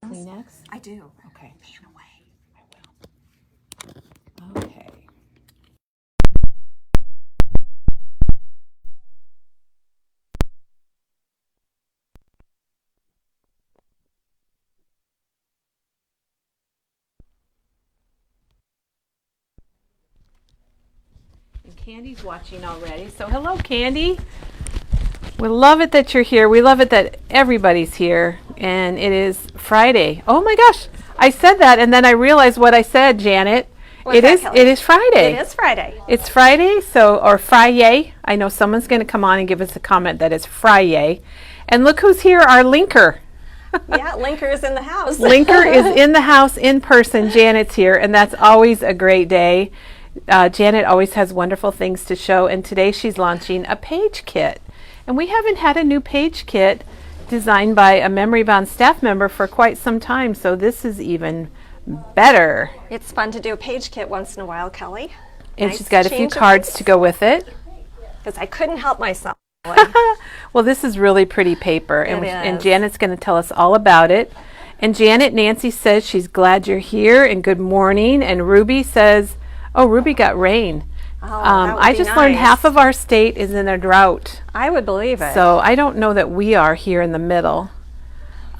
Kleenex? I do. Okay. Pan away. I will. Okay. And Candy's watching already. So hello, Candy. We love it that you're here. We love it that everybody's here. And it is Friday. Oh my gosh. I said that and then I realized what I said, Janet. It is Friday. It is Friday. It's Friday, or Friday. I know someone's going to come on and give us a comment that it's Friday. And look who's here, our linker. Yeah, Linker is in the house. Linker is in the house in person. Janet's here, and that's always a great day. Janet always has wonderful things to show, and today she's launching a page kit. And we haven't had a new page kit designed by a Memory Bound staff member for quite some time, so this is even better. It's fun to do a page kit once in a while, Kelly. And Nice she's got a few change of cards pace. to go with it. Because I couldn't help myself. Well, this is really pretty paper, It and is. Janet's going to tell us all about it. And Janet, Nancy says she's glad you're here, and good morning. And Ruby says, oh, Ruby got rain. Oh, that would I be just learned nice. half of our state is in a drought. I would believe it. So I don't know that we are here in the middle.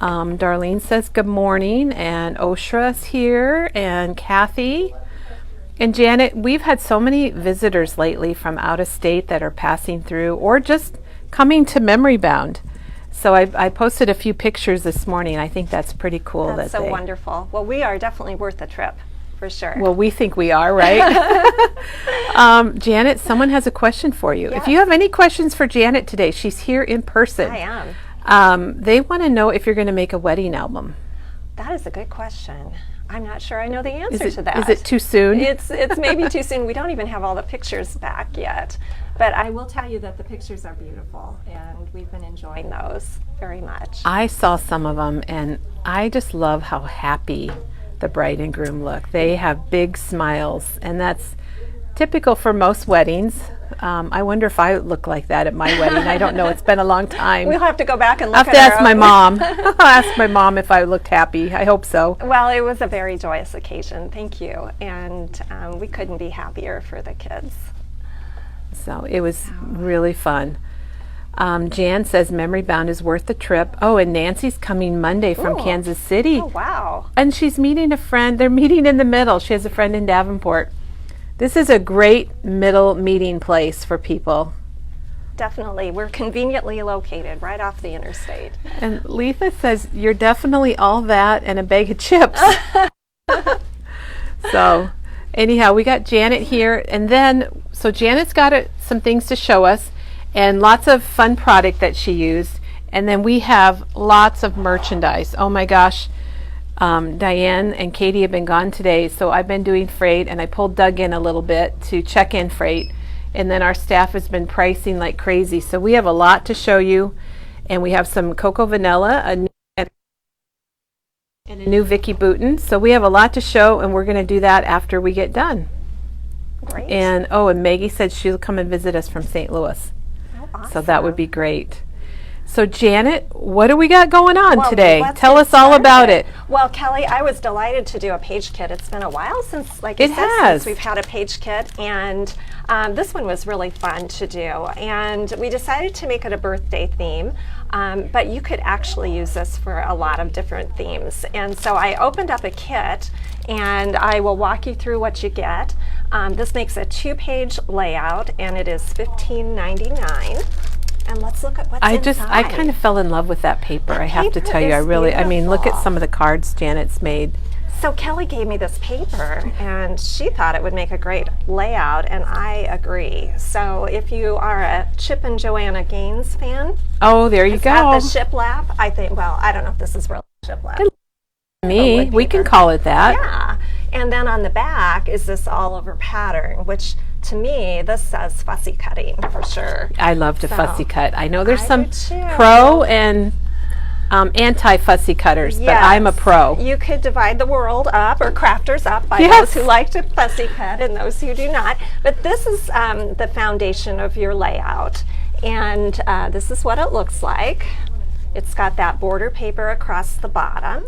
Darlene says good morning, and Oshra's here, and Kathy. And Janet, we've had so many visitors lately from out of state that are passing through or just coming to Memory Bound. So I posted a few pictures this morning. I think that's pretty cool. That's so wonderful. Well, we are definitely worth the trip, for sure. Well, we think we are, right? Janet, someone has a question for you. Yes. If you have any questions for Janet today, she's here in person. I am. They want to know if you're going to make a wedding album. That is a good question. I'm not sure I know the answer to that. Is it too soon? It's maybe too soon. We don't even have all the pictures back yet. But I will tell you that the pictures are beautiful, and we've been enjoying those very much. I saw some of them, and I just love how happy the bride and groom look. They have big smiles, and that's typical for most weddings. I wonder if I look like that at my wedding. I don't know. It's been a long time. We'll have to go back and look I'll have at to our ask my own. mom. I'll ask my mom if I looked happy. I hope so. Well, it was a very joyous occasion. Thank you. And we couldn't be happier for the kids. So it was really fun. Jan says Memory Bound is worth the trip. Oh, and Nancy's coming Monday from Ooh. Kansas City. Oh, wow. And she's meeting a friend. They're meeting in the middle. She has a friend in Davenport. This is a great middle meeting place for people. Definitely. We're conveniently located right off the interstate. And Letha says, you're definitely all that and a bag of chips. So anyhow, we got Janet here. And then, so Janet's got some things to show us and lots of fun product that she used. And then we have lots of merchandise. Oh my gosh. Diane and Katie have been gone today, so I've been doing freight, and I pulled Doug in a little bit to check in freight, and then our staff has been pricing like crazy. So we have a lot to show you, and we have some Cocoa Vanilla, and a new Vicky Booten. So we have a lot to show, and we're going to do that after we get done. Great. And Maggie said she'll come and visit us from St. Louis. Oh, awesome. So that would be great. So Janet, what do we got going on Well, today? let's Tell get us all about started. it. Well, Kelly, I was delighted to do a page kit. It's been a while since, like you It said, has. since we've had a page kit, and this one was really fun to do. And we decided to make it a birthday theme, but you could actually use this for a lot of different themes. And so I opened up a kit, and I will walk you through what you get. This makes a 2-page layout, and it is $15.99. And let's look at what's inside. I kind of fell in love with that paper. I have to paper tell you, I mean, look at beautiful. some of the cards Janet's made. So Kelly gave me this paper, and she thought it would make a great layout, and I agree. So if you are a Chip and Joanna Gaines fan, Oh, there you it's got go. the shiplap. I think, well, I don't know if this is real shiplap. Me, wood we can paper. call it that. Yeah. And then on the back is this all over pattern, which to me, this says fussy cutting for sure. I love to So, fussy cut. I know there's I some do too. pro and anti-fussy cutters, but I'm a Yes. pro. You could divide the world up, or crafters up, by Yes. those who like to fussy cut and those who do not. But this is the foundation of your layout. And this is what it looks like. It's got that border paper across the bottom.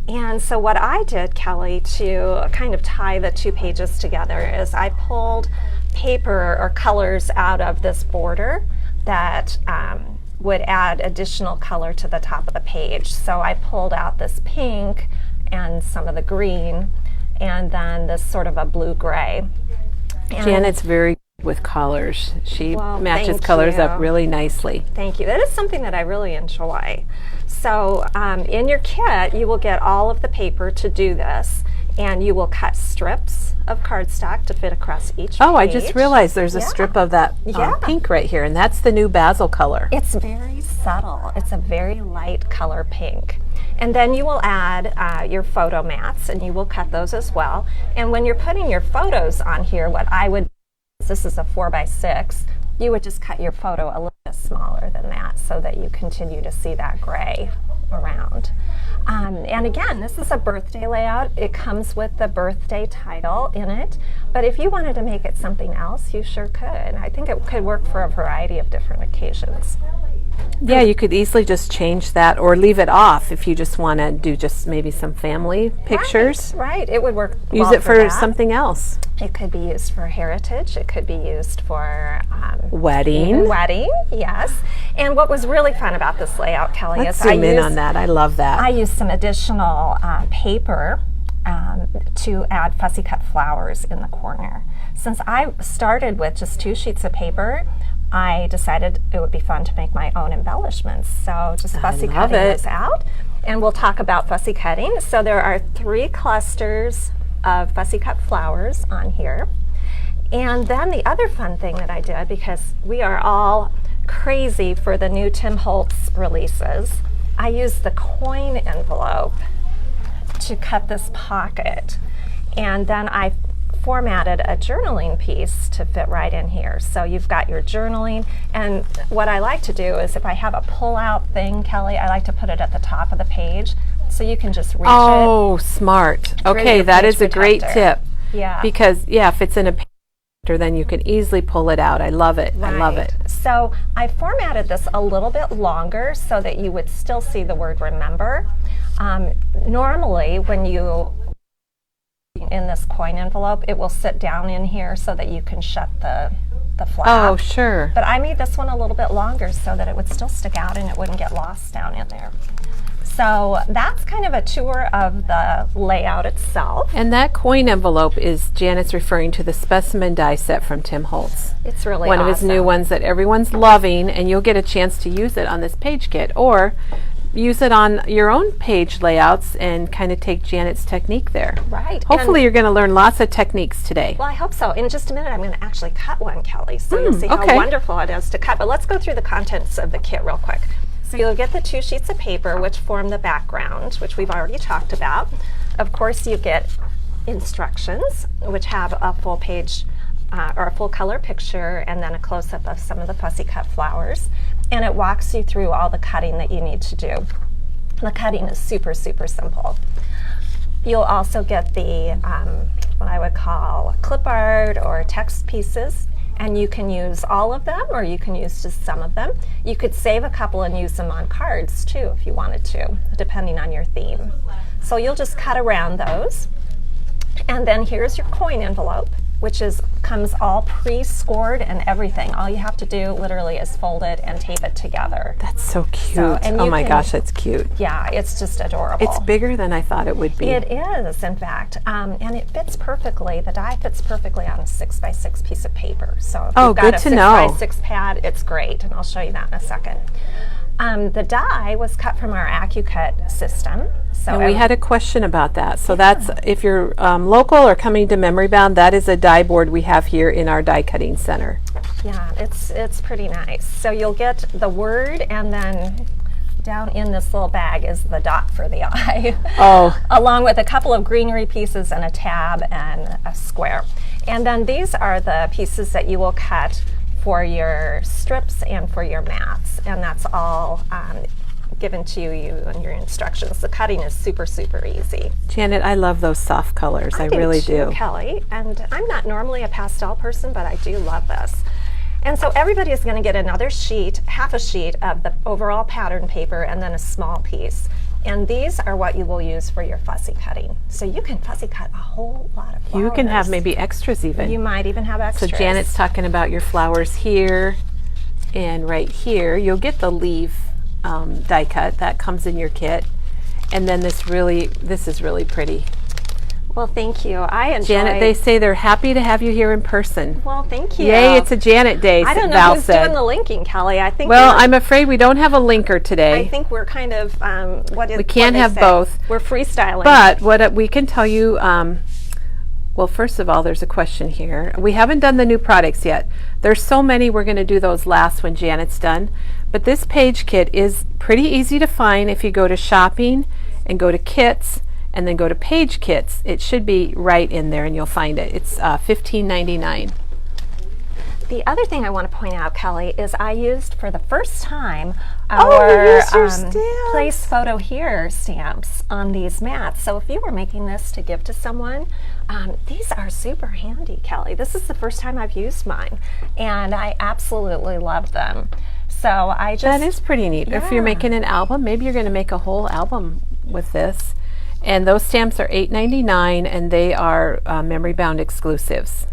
And so what I did, Kelly, to kind of tie the two pages together is I pulled paper or colors out of this border that would add additional color to the top of the page. So I pulled out this pink and some of the green, and then this sort of a blue-gray. Janet's very good with colors. She matches thank colors you. up really nicely. Thank you. That is something that I really enjoy. So in your kit, you will get all of the paper to do this, and you will cut strips of cardstock to fit across each page. Oh, I just realized there's a strip of that pink right here, and that's the new basil color. It's very subtle. It's a very light color pink. And then you will add your photo mats, and you will cut those as well. And when you're putting your photos on here, what I would, this is a 4x6, you would just cut your photo a little bit smaller than that so that you continue to see that gray around. And again, this is a birthday layout. It comes with the birthday title in it, but if you wanted to make it something else, you sure could. I think it could work for a variety of different occasions. Yeah, you could easily just change that or leave it off if you just want to do just maybe some family pictures. Right. It would work Use well it for that. something else. It could be used for heritage. It could be used for Wedding. Wedding, yes. And what was really fun about this layout, Kelly, Let's is zoom in on that. I love that. I used some additional paper to add fussy cut flowers in the corner. Since I started with just 2 sheets of paper, I decided it would be fun to make my own embellishments. So just fussy cutting this out. And we'll talk about fussy cutting. So there are 3 clusters of fussy cut flowers on here. And then the other fun thing that I did, because we are all crazy for the new Tim Holtz releases, I used the coin envelope to cut this pocket. And then I formatted a journaling piece to fit right in here. So you've got your journaling, and what I like to do is if I have a pull-out thing, Kelly, I like to put it at the top of the page so you can just reach it. Oh, smart. Okay, that is a great tip. Yeah. Because, yeah, if it's in a page, then you can easily pull it out. I love it. Right. I love it. So I formatted this a little bit longer so that you would still see the word remember. Normally, when you in this coin envelope, it will sit down in here so that you can shut the flap. Oh, sure. But I made this one a little bit longer so that it would still stick out and it wouldn't get lost down in there. So that's kind of a tour of the layout itself. And that coin envelope is, Janet's referring to the specimen die set from Tim Holtz. It's really one awesome. of his new ones that everyone's loving, and you'll get a chance to use it on this page kit, or use it on your own page layouts and kind of take Janet's technique there. Right. Hopefully you're going to learn lots of techniques today. Well, I hope so. In just a minute, I'm going to actually cut one, Kelly, so you'll see how wonderful it is to cut. But let's go through the contents of the kit real quick. So you'll get the 2 sheets of paper, which form the background, which we've already talked about. Of course, you get instructions, which have a full page or a full color picture, and then a close-up of some of the fussy cut flowers. And it walks you through all the cutting that you need to do. The cutting is super, super simple. You'll also get the, what I would call clip art or text pieces, and you can use all of them or you can use just some of them. You could save a couple and use them on cards too if you wanted to, depending on your theme. So you'll just cut around those. And then here's your coin envelope, which comes all pre-scored and everything. All you have to do literally is fold it and tape it together. That's so cute. Oh my gosh, that's cute. Yeah, it's just adorable. It's bigger than I thought it would be. It is, in fact, and it fits perfectly. The die fits perfectly on a 6x6 piece of paper. So if you've got a 6x6 pad, it's great, and I'll show you that in a second. The die was cut from our AccuCut system. So and we had a question about that. So that's, if you're local or coming to Memory Bound, that is a die board we have here in our die cutting center. Yeah, it's pretty nice. So you'll get the word, and then down in this little bag is the dot for the eye. Oh. Along with a couple of greenery pieces and a tab and a square. And then these are the pieces that you will cut for your strips and for your mats, and that's all given to you in your instructions. The cutting is super, super easy. Janet, I love those soft colors. I really do. Kelly, and I'm not normally a pastel person, but I do love this. And so everybody is going to get another sheet, half a sheet of the overall pattern paper, and then a small piece. And these are what you will use for your fussy cutting. So you can fussy cut a whole lot of flowers. You can have maybe extras even. You might even have extras. So Janet's talking about your flowers here and right here. You'll get the leaf die cut that comes in your kit. And then this is really pretty. Well, thank you. I enjoy. Janet, they say they're happy to have you here in person. Well, thank you. Yay, it's a Janet day, I don't know Val who's said. doing the linking, Kelly. I think. Well, I'm afraid we don't have a linker today. I think we're kind of we can't have both. We're freestyling. But what we can tell you, well, first of all, there's a question here. We haven't done the new products yet. There's so many, we're going to do those last when Janet's done. But this page kit is pretty easy to find if you go to shopping and go to kits and then go to page kits. It should be right in there and you'll find it. It's $15.99. The other thing I want to point out, Kelly, is I used for the first time you our used your stamps. Place Photo Here stamps on these mats. So if you were making this to give to someone, these are super handy, Kelly. This is the first time I've used mine, and I absolutely love them. So I just... That is pretty neat. Yeah. If you're making an album, maybe you're going to make a whole album with this. And those stamps are $8.99, and they are memory bound exclusives.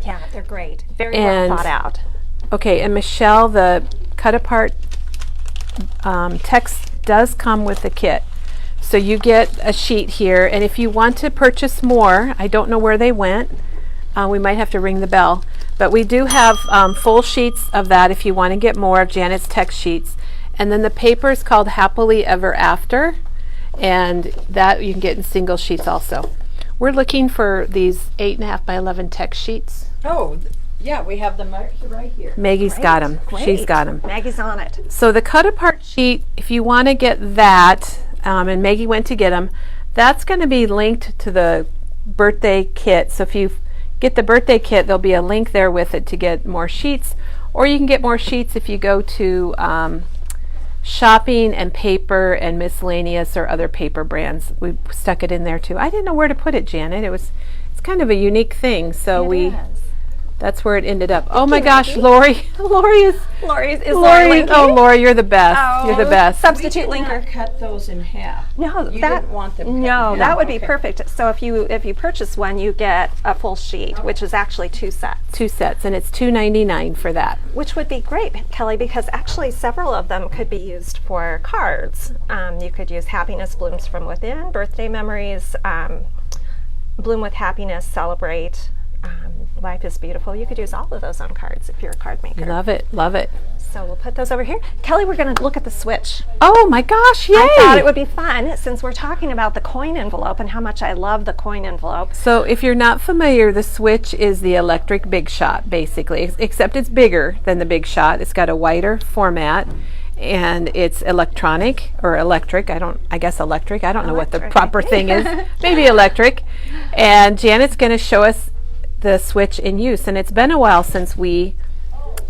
Yeah, they're great. Very well thought out. Okay, and Michelle, the cut apart text does come with the kit. So you get a sheet here, and if you want to purchase more, I don't know where they went. We might have to ring the bell. But we do have full sheets of that if you want to get more of Janet's text sheets. And then the paper is called Happily Ever After, and that you can get in single sheets also. We're looking for these 8.5 by 11 text sheets. Oh, yeah, we have them right here. Maggie's got them. She's got them. Maggie's on it. So the cut apart sheet, if you want to get that, and Maggie went to get them, that's going to be linked to the birthday kit. So if you get the birthday kit, there'll be a link there with it to get more sheets, or you can get more sheets if you go to shopping and paper and miscellaneous or other paper brands. We stuck it in there too. I didn't know where to put it, Janet. It's kind of a unique thing, so that's where it ended up. Oh my gosh, Lori. Lori is Lori linking? Oh, Lori, you're the best. Oh, you're the best. Substitute We did linker. not cut those in half. No, You that didn't want them cut no, in that half. would be Okay. perfect. So if you purchase one, you get a full sheet, which is actually 2 sets. 2 sets, and it's $2.99 for that. Which would be great, Kelly, because actually several of them could be used for cards. You could use Happiness Blooms from Within, Birthday Memories, Bloom with Happiness, Celebrate, Life is Beautiful. You could use all of those on cards if you're a card maker. Love it, love it. So we'll put those over here. Kelly, we're going to look at the switch. Oh my gosh, yay! I thought it would be fun since we're talking about the coin envelope and how much I love the coin envelope. So if you're not familiar, the Switch is the electric Big Shot, basically, except it's bigger than the Big Shot. It's got a wider format, and it's electronic or electric. I guess electric. I don't know what the Electric, proper I think. thing is. Maybe electric. And Janet's going to show us the Switch in use, and it's been a while since we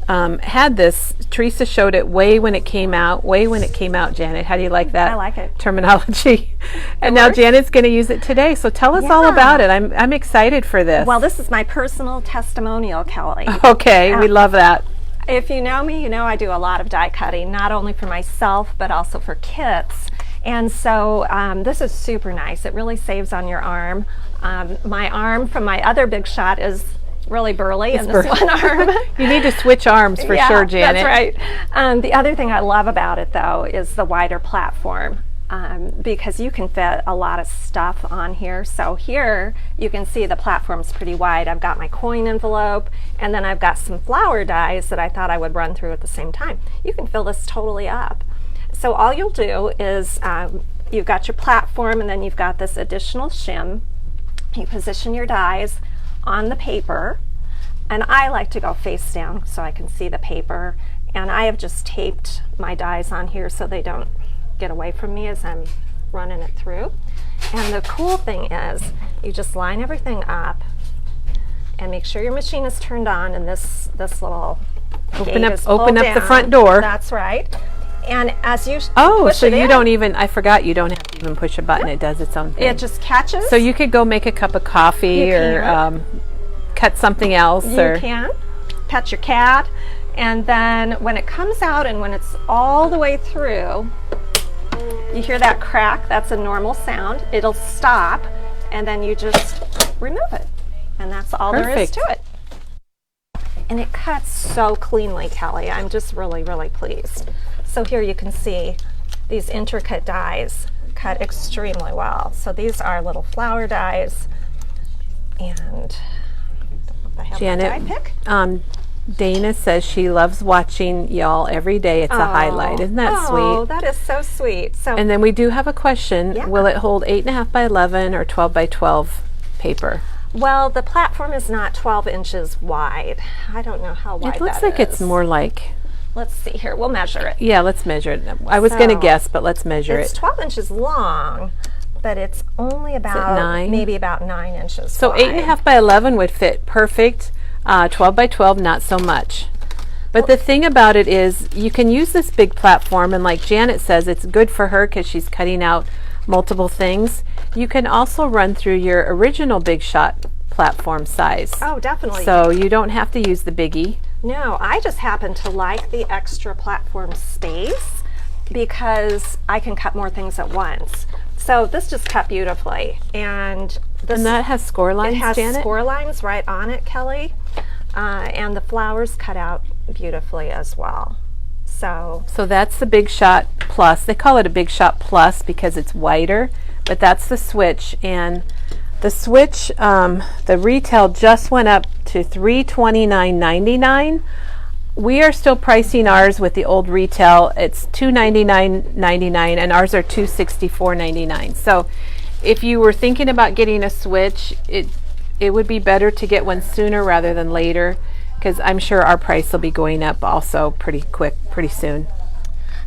had this. Teresa showed it way when it came out. Janet, how do you like that? I like it. Terminology. And now works. Janet's going to use it today. So tell us all Yeah. about it. I'm excited for this. Well, this is my personal testimonial, Kelly. Okay, we love that. If you know me, you know I do a lot of die cutting, not only for myself, but also for kits. And so this is super nice. It really saves on your arm. My arm from my other Big Shot is really burly in this one arm. You need to switch arms for sure, Janet. That's right. The other thing I love about it, though, is the wider platform. Because you can fit a lot of stuff on here. So here you can see the platform's pretty wide. I've got my coin envelope, and then I've got some flower dies that I thought I would run through at the same time. You can fill this totally up. So all you'll do is you've got your platform, and then you've got this additional shim. You position your dies on the paper, and I like to go face down so I can see the paper, and I have just taped my dies on here so they don't get away from me as I'm running it through. And the cool thing is you just line everything up and make sure your machine is turned on, and this little Open gate up is pulled the down. front door. That's right. And as you Oh, push so it you in, don't even, I forgot, you don't have to even push a button. It does its own thing. it just catches. So you could go make a cup of coffee You or can. cut something else. You can pet your cat, and then when it comes out and when it's all the way through, You hear that crack? That's a normal sound. It'll stop, and then you just remove it. And that's all there is Perfect. to it. And it cuts so cleanly, Kelly. I'm just really, really pleased. So here you can see these intricate dies cut extremely well. So these are little flower dies, and I have my die Janet, pick. Dana says she loves watching y'all every day. It's a highlight. Isn't that Oh, sweet? that is so sweet. So And then we do have a question. Yeah. Will it hold 8.5 by 11 or 12 by 12 paper? well, the platform is not 12 inches wide. I don't know how wide It looks that like it's is. more like, Let's see here. We'll measure it. yeah, let's measure it. I was going to So, guess, but let's measure It's it. 12 inches long, but it's only about 9? maybe about 9 inches So wide. 8.5 by 11 would fit perfect. 12 by 12, not so much. But the thing about it is you can use this big platform, and like Janet says, it's good for her because she's cutting out multiple things. You can also run through your original Big Shot platform size. Oh, definitely. So you don't have to use the biggie. No, I just happen to like the extra platform space because I can cut more things at once. So this just cut beautifully, and this And that has score lines, it has Janet? score lines right on it, Kelly, and the flowers cut out beautifully as well. So So that's the Big Shot Plus. They call it a Big Shot Plus because it's wider, but that's the switch. And the switch, the retail just went up to $329.99. We are still pricing ours with the old retail. It's $299.99, and ours are $264.99. So if you were thinking about getting a switch, it would be better to get one sooner rather than later, because I'm sure our price will be going up also pretty quick, pretty soon.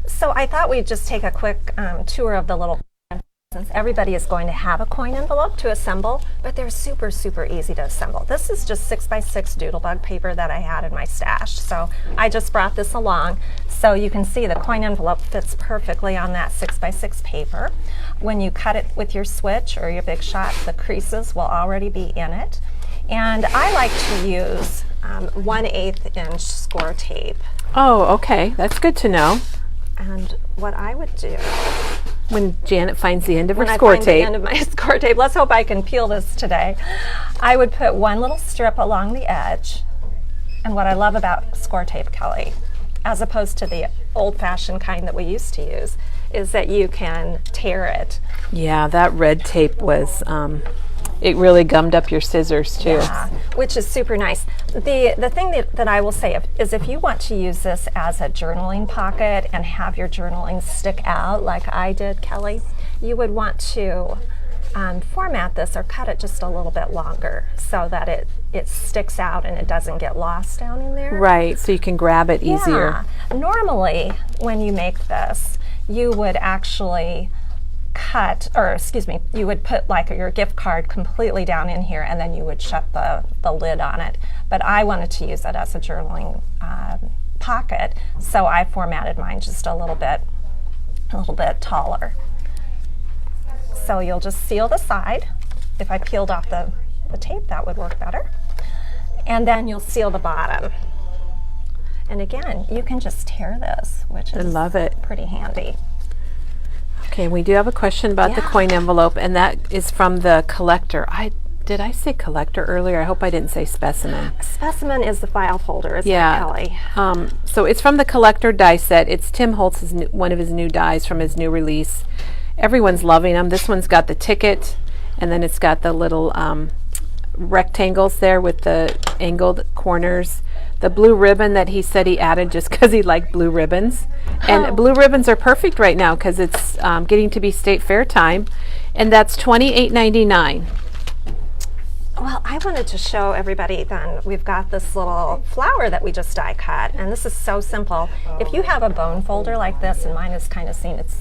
So I thought we'd just take a quick tour of the little, since everybody is going to have a coin envelope to assemble, but they're super, super easy to assemble. This is just 6x6 doodlebug paper that I had in my stash. So I just brought this along. So you can see the coin envelope fits perfectly on that 6x6 paper. When you cut it with your switch or your Big Shot, the creases will already be in it. And I like to use 1/8 inch score tape. Oh, okay. That's good to know. And what I would do When Janet finds the end of her when I score find tape. the end of my score tape, let's hope I can peel this today, I would put one little strip along the edge. And what I love about score tape, Kelly, as opposed to the old-fashioned kind that we used to use, is that you can tear it. Yeah, that red tape was, it really gummed up your scissors too. Yeah, which is super nice. The thing that I will say is if you want to use this as a journaling pocket and have your journaling stick out like I did, Kelly, you would want to format this or cut it just a little bit longer so that it sticks out and it doesn't get lost down in there. Right, so you can grab it easier. Yeah. Normally, when you make this, you would actually cut, or excuse me, you would put like your gift card completely down in here and then you would shut the lid on it. But I wanted to use it as a journaling pocket, so I formatted mine just a little bit taller. So you'll just seal the side. If I peeled off the tape, that would work better. And then you'll seal the bottom. And again, you can just tear this, which I is love it. pretty handy. Okay, we do have a question about the Yeah. coin envelope, and that is from the collector. Did I say collector earlier? I hope I didn't say specimen. Specimen is the file folder, isn't Yeah. it, Kelly? So it's from the collector die set. It's Tim Holtz's one of his new dies from his new release. Everyone's loving them. This one's got the ticket, and then it's got the little rectangles there with the angled corners. The blue ribbon that he said he added just because he liked blue ribbons. And Oh. blue ribbons are perfect right now because it's getting to be state fair time. And that's $28.99. Well, I wanted to show everybody then, we've got this little flower that we just die cut, and this is so simple. If you have a bone folder like this, and mine is kind of seen, it's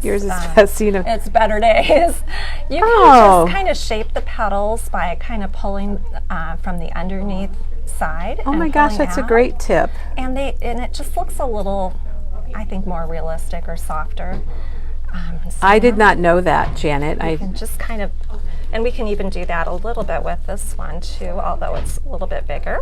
Yours is has seen a it's better days. You can Oh. just kind of shape the petals by kind of pulling from the underneath side. Oh and my gosh, pulling that's a out. great tip. And it just looks a little, I think, more realistic or softer. So I did not know that, Janet. and just kind of, and we can even do that a little bit with this one too, although it's a little bit bigger.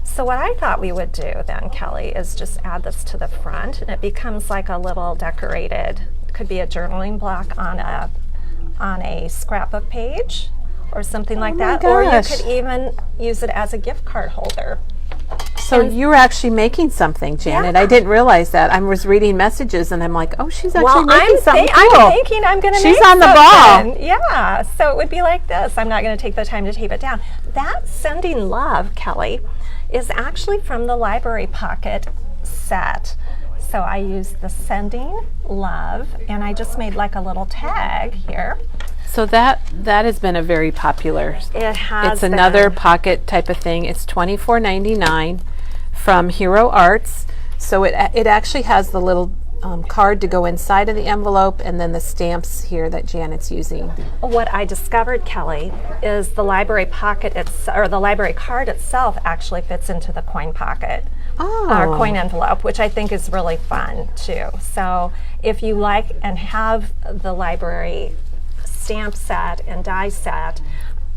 So what I thought we would do then, Kelly, is just add this to the front, and it becomes like a little decorated could be a journaling block on a scrapbook page or something like that. Or you gosh. could even use it as a gift card holder. So you were actually making something, Janet. I didn't realize that. I was reading messages and I'm like, oh, she's actually making something cool. I'm thinking I'm going to make She's on the something. ball. Yeah, so it would be like this. I'm not going to take the time to tape it down. That Sending Love, Kelly, is actually from the Library Pocket set. So I used the Sending Love, and I just made like a little tag here. So that has been a very popular. It has. It's another pocket type of thing. It's $24.99 from Hero Arts. So it actually has the little card to go inside of the envelope, and then the stamps here that Janet's using. What I discovered, Kelly, is the Library Pocket, or the Library Card itself, actually fits into the coin pocket. Or coin envelope, which I think is really fun too. So if you like and have the library stamp set and die set,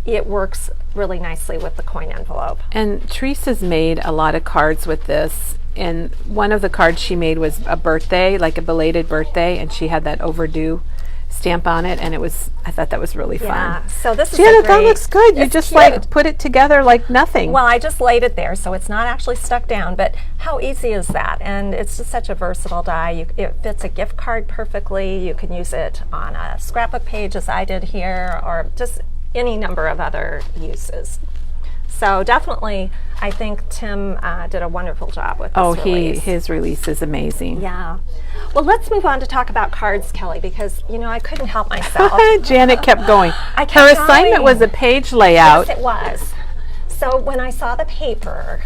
it works really nicely with the coin envelope. And Teresa's made a lot of cards with this, and one of the cards she made was a birthday, like a belated birthday, and she had that overdue stamp on it, and I thought that was really fun. So this is Janet, that looks good. You just cute. like put it together like nothing. Well, I just laid it there, so it's not actually stuck down, but how easy is that? And it's just such a versatile die. It fits a gift card perfectly. You can use it on a scrapbook page, as I did here, or just any number of other uses. So definitely, I think Tim did a wonderful job with this release. His release is amazing. Yeah. Well, let's move on to talk about cards, Kelly, because, I couldn't help myself. Janet kept going. I kept Her assignment going. was a page layout. Yes, it was. So when I saw the paper,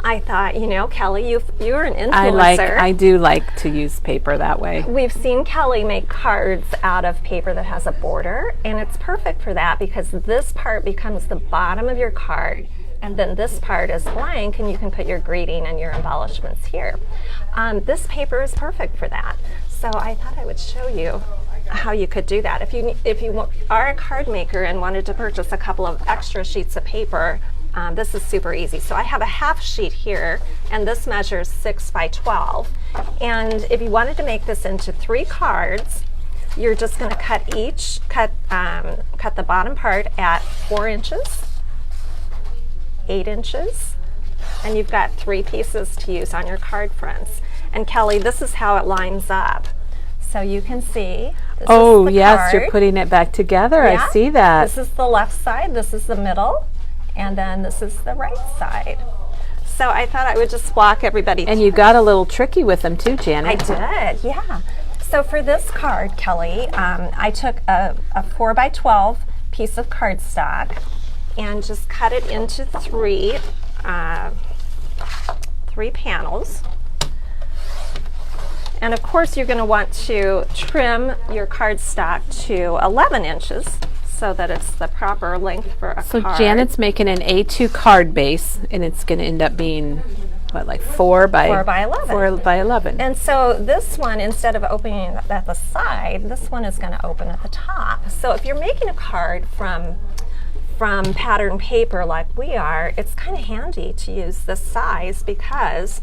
I thought, Kelly, you're an influencer. I do like to use paper that way. We've seen Kelly make cards out of paper that has a border, and it's perfect for that because this part becomes the bottom of your card, and then this part is blank, and you can put your greeting and your embellishments here. This paper is perfect for that. So I thought I would show you how you could do that. If you are a card maker and wanted to purchase a couple of extra sheets of paper, this is super easy. So I have a half sheet here, and this measures 6 by 12. And if you wanted to make this into 3 cards, you're just going to cut the bottom part at 4 inches, 8 inches, and you've got 3 pieces to use on your card fronts. And Kelly, this is how it lines up. So you can see. This is the yes, card. you're putting it back together. Yeah. I see that. This is the left side. This is the middle. And then this is the right side. So I thought I would just walk everybody And you got a little tricky with them too, Janet. I did, yeah. So for this card, Kelly, I took a 4 by 12 piece of cardstock and just cut it into 3 panels. And of course you're going to want to trim your cardstock to 11 inches. So that it's the proper length for a card. So Janet's making an A2 card base, and it's going to end up being, what, like 4 by 11. 4 by 11. And so this one, instead of opening at the side, this one is going to open at the top. So if you're making a card from pattern paper like we are, it's kind of handy to use this size because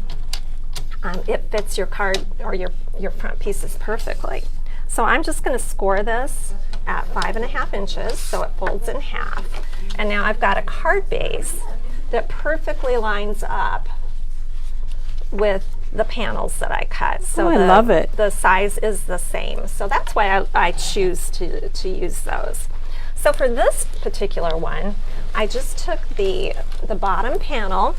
it fits your card or your front pieces perfectly. So I'm just going to score this at 5.5 inches, so it folds in half. And now I've got a card base that perfectly lines up with the panels that I cut. So I love it. The size is the same. So that's why I choose to use those. So for this particular one, I just took the bottom panel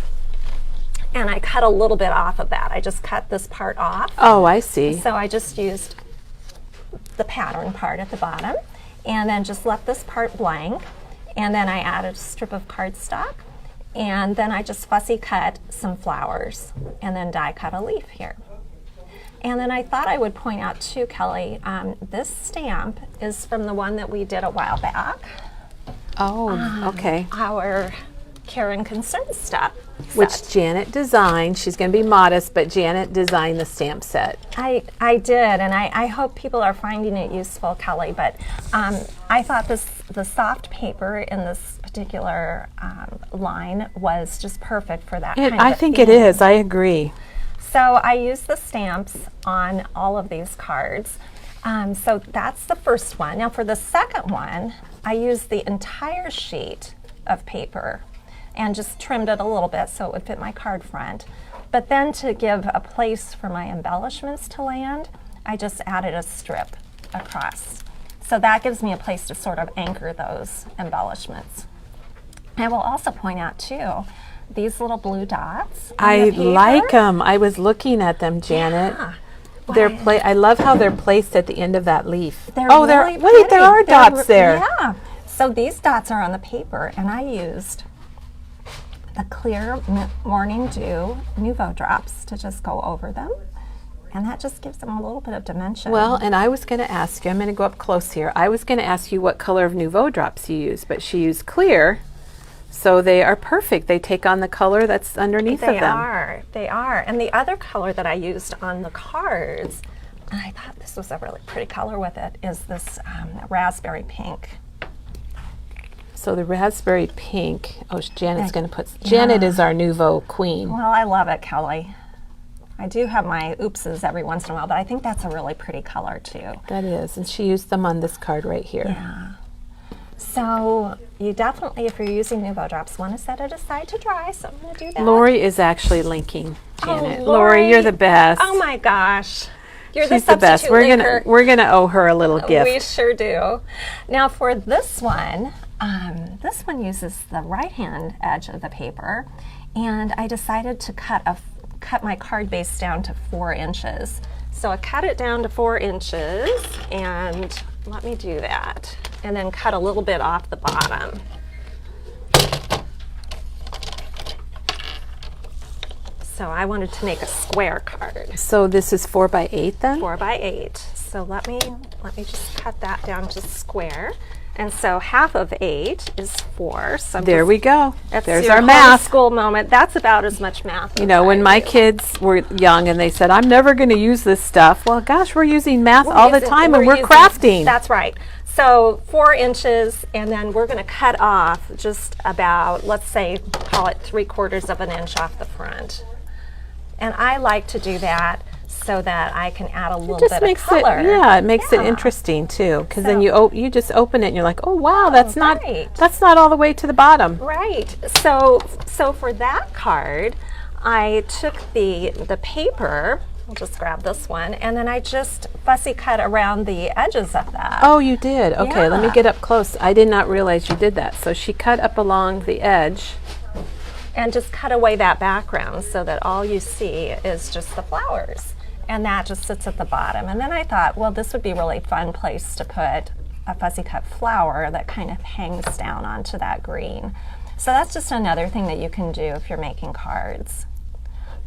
and I cut a little bit off of that. I just cut this part off. Oh, I see. So I just used the pattern part at the bottom and then just left this part blank, and then I added a strip of cardstock, and then I just fussy cut some flowers and then die cut a leaf here. And then I thought I would point out too, Kelly, this stamp is from the one that we did a while back. Oh, okay. Our Care and Concern stuff. Which Janet designed. She's going to be modest, but Janet designed the stamp set. I did, and I hope people are finding it useful, Kelly, but I thought the soft paper in this particular line was just perfect for that kind of I think theme. it is. I agree. So I use the stamps on all of these cards. So that's the first one. Now for the second one, I used the entire sheet of paper and just trimmed it a little bit so it would fit my card front. But then to give a place for my embellishments to land, I just added a strip across. So that gives me a place to sort of anchor those embellishments. I will also point out too, these little blue dots on I the paper. like them. I was looking at them, Janet. Yeah. I love how they're placed at the end of that leaf. They're oh, really wait, there are pretty. dots there. Yeah. So these dots are on the paper, and I used the clear Morning Dew Nouveau drops to just go over them. And that just gives them a little bit of dimension. Well, and I was going to ask you, I'm going to go up close here. I was going to ask you what color of Nouveau drops you use, but she used clear. So they are perfect. They take on the color that's underneath of them. They are. And the other color that I used on the cards, and I thought this was a really pretty color with it, is this raspberry pink. So the raspberry pink, Janet's going to put, Janet is our Nouveau queen. Well, I love it, Kelly. I do have my oopses every once in a while, but I think that's a really pretty color too. That is, and she used them on this card right here. Yeah. So you definitely, if you're using Nouveau drops, want to set it aside to dry, so I'm going to do that. Lori is actually linking, Janet. Oh, Lori, you're the best. Oh my gosh. You're She's the the best. substitute We're gonna owe her a little gift. We sure do. Now for this one uses the right-hand edge of the paper, and I decided to cut my card base down to 4 inches. So I cut it down to 4 inches, and let me do that. And then cut a little bit off the bottom. So I wanted to make a square card. So this is 4 by 8 then? 4 by 8. So let me just cut that down to square. And so half of 8 is 4. So there we go. There's your our math. School moment. That's about as much math. You know, when my kids were young and they said, I'm never going to use this stuff. Well, gosh, we're using math all the time and we're crafting. That's right. So 4 inches, and then we're going to cut off just about, let's say, call it 3/4 of an inch off the front. And I like to do that so that I can add a little bit of color. It makes it interesting too, because then you just open it and you're like, oh wow, that's not all the way to the bottom. Right. So for that card, I took the paper. I'll just grab this one, and then I just fussy cut around the edges of that. Oh, you did. Okay, let me Yeah. get up close. I did not realize you did that. So she cut up along the edge. And just cut away that background so that all you see is just the flowers. And that just sits at the bottom. And then I thought, well, this would be a really fun place to put a fussy cut flower that kind of hangs down onto that green. So that's just another thing that you can do if you're making cards.